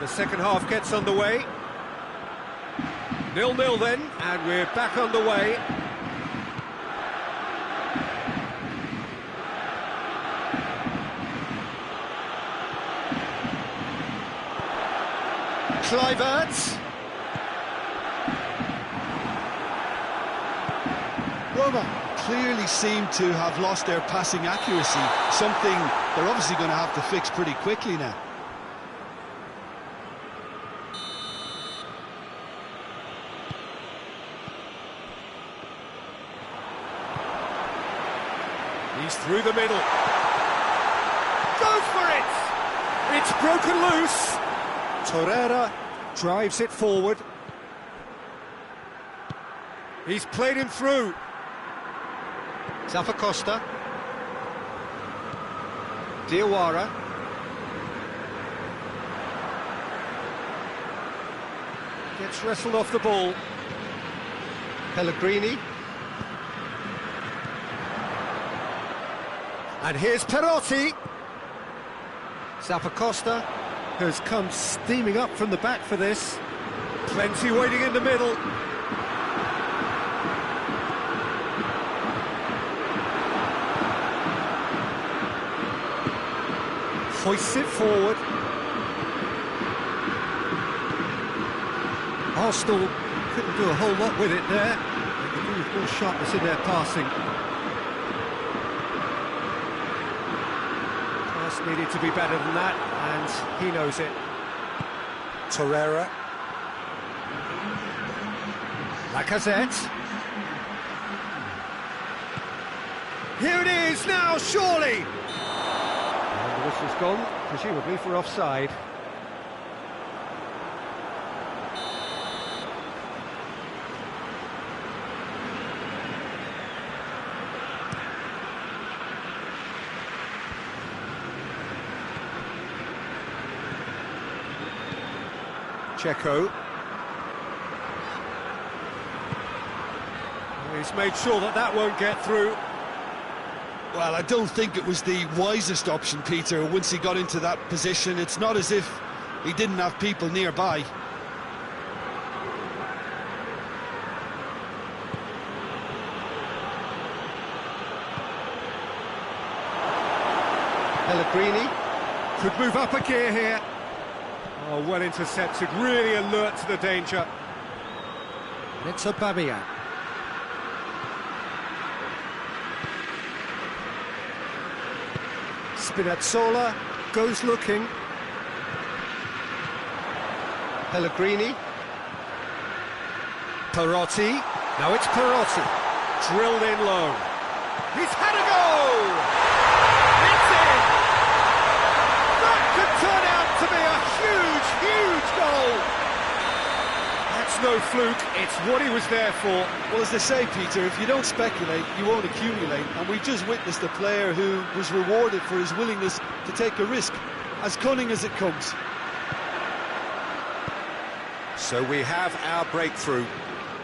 The second half gets underway. 0-0 then, and we're back underway. Kluivert. Roma clearly seem to have lost their passing accuracy, something they're obviously going to have to fix pretty quickly now. He's through the middle. Goes for it! It's broken loose. Torreira drives it forward. He's played him through. Zappacosta. Diawara. Gets wrestled off the ball. Pellegrini. And here's Perotti. Zappacosta has come steaming up from the back for this. Plenty waiting in the middle. Hoists it forward. Arsenal couldn't do a whole lot with it there. They could do with more sharpness in their passing. Needed to be better than that, and he knows it. Torreira. Lacazette. Here it is now, surely! And the whistle's gone, presumably for offside. Checo. He's made sure that that won't get through. Well, I don't think it was the wisest option, Peter, once he got into that position. It's not as if he didn't have people nearby. Pellegrini could move up a gear here. Oh, well intercepted, really alert to the danger. And it's Aubameyang. Spinazzola goes looking. Pellegrini. Perotti. Now it's Perotti. Drilled in low. He's had a go! It's in! That could turn out to be a huge, huge goal! That's no fluke, it's what he was there for. Well, as they say, Peter, if you don't speculate, you won't accumulate. And we've just witnessed a player who was rewarded for his willingness to take a risk, as cunning as it comes. So we have our breakthrough.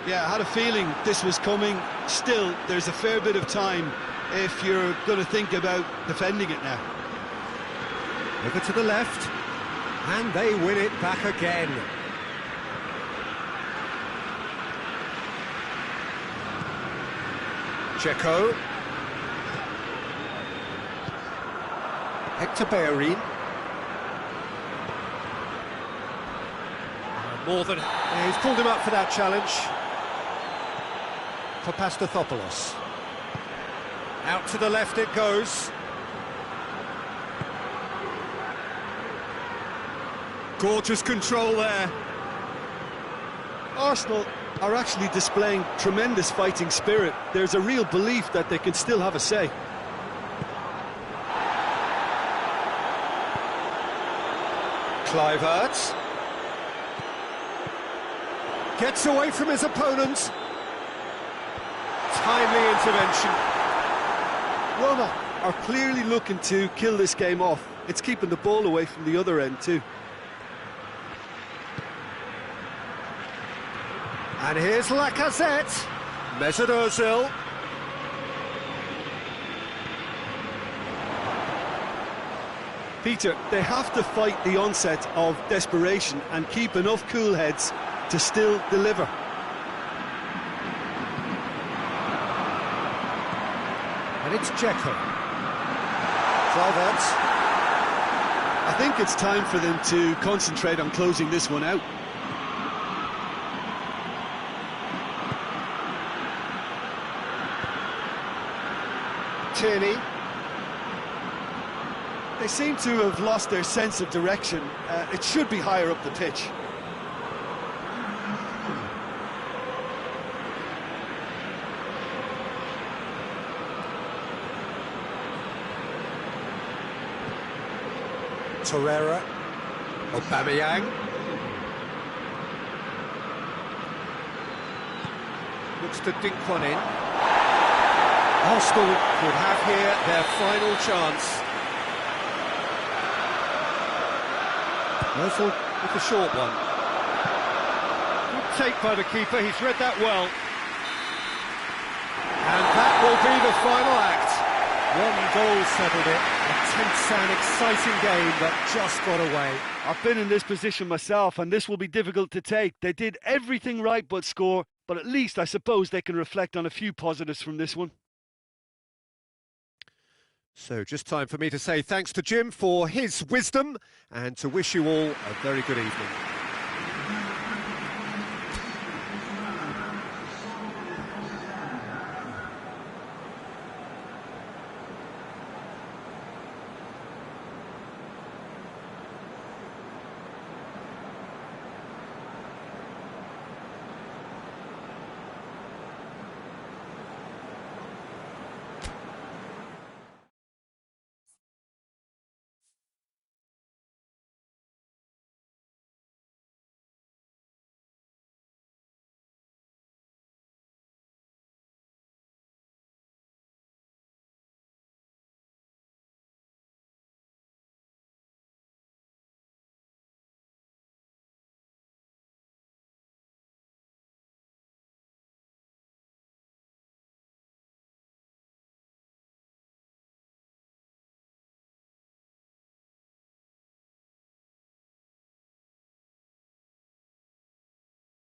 Yeah, I had a feeling this was coming. Still, there's a fair bit of time if you're going to think about defending it now. Over to the left, and they win it back again. Checo. Hector Bellerin. More than... Yeah, he's pulled him up for that challenge. For Pastathopoulos. Out to the left it goes. Gorgeous control there. Arsenal are actually displaying tremendous fighting spirit. There's a real belief that they can still have a say. Kluivert gets away from his opponent. Timely intervention. Roma are clearly looking to kill this game off. It's keeping the ball away from the other end too. And here's Lacazette. Mesut Ozil. Peter, they have to fight the onset of desperation and keep enough cool heads to still deliver. And it's Dzeko. Kluivert. I think it's time for them to concentrate on closing this one out. Tierney. They seem to have lost their sense of direction. It should be higher up the pitch. Torreira. Aubameyang. Looks to dink one in. Arsenal could have here their final chance. Ozil with the short one. Good take by the keeper, he's read that well. And that will be the final act. One goal settled it. A tense and exciting game that just got away. I've been in this position myself, and this will be difficult to take. They did everything right but score, but at least I suppose they can reflect on a few positives from this one. So just time for me to say thanks to Jim for his wisdom and to wish you all a very good evening.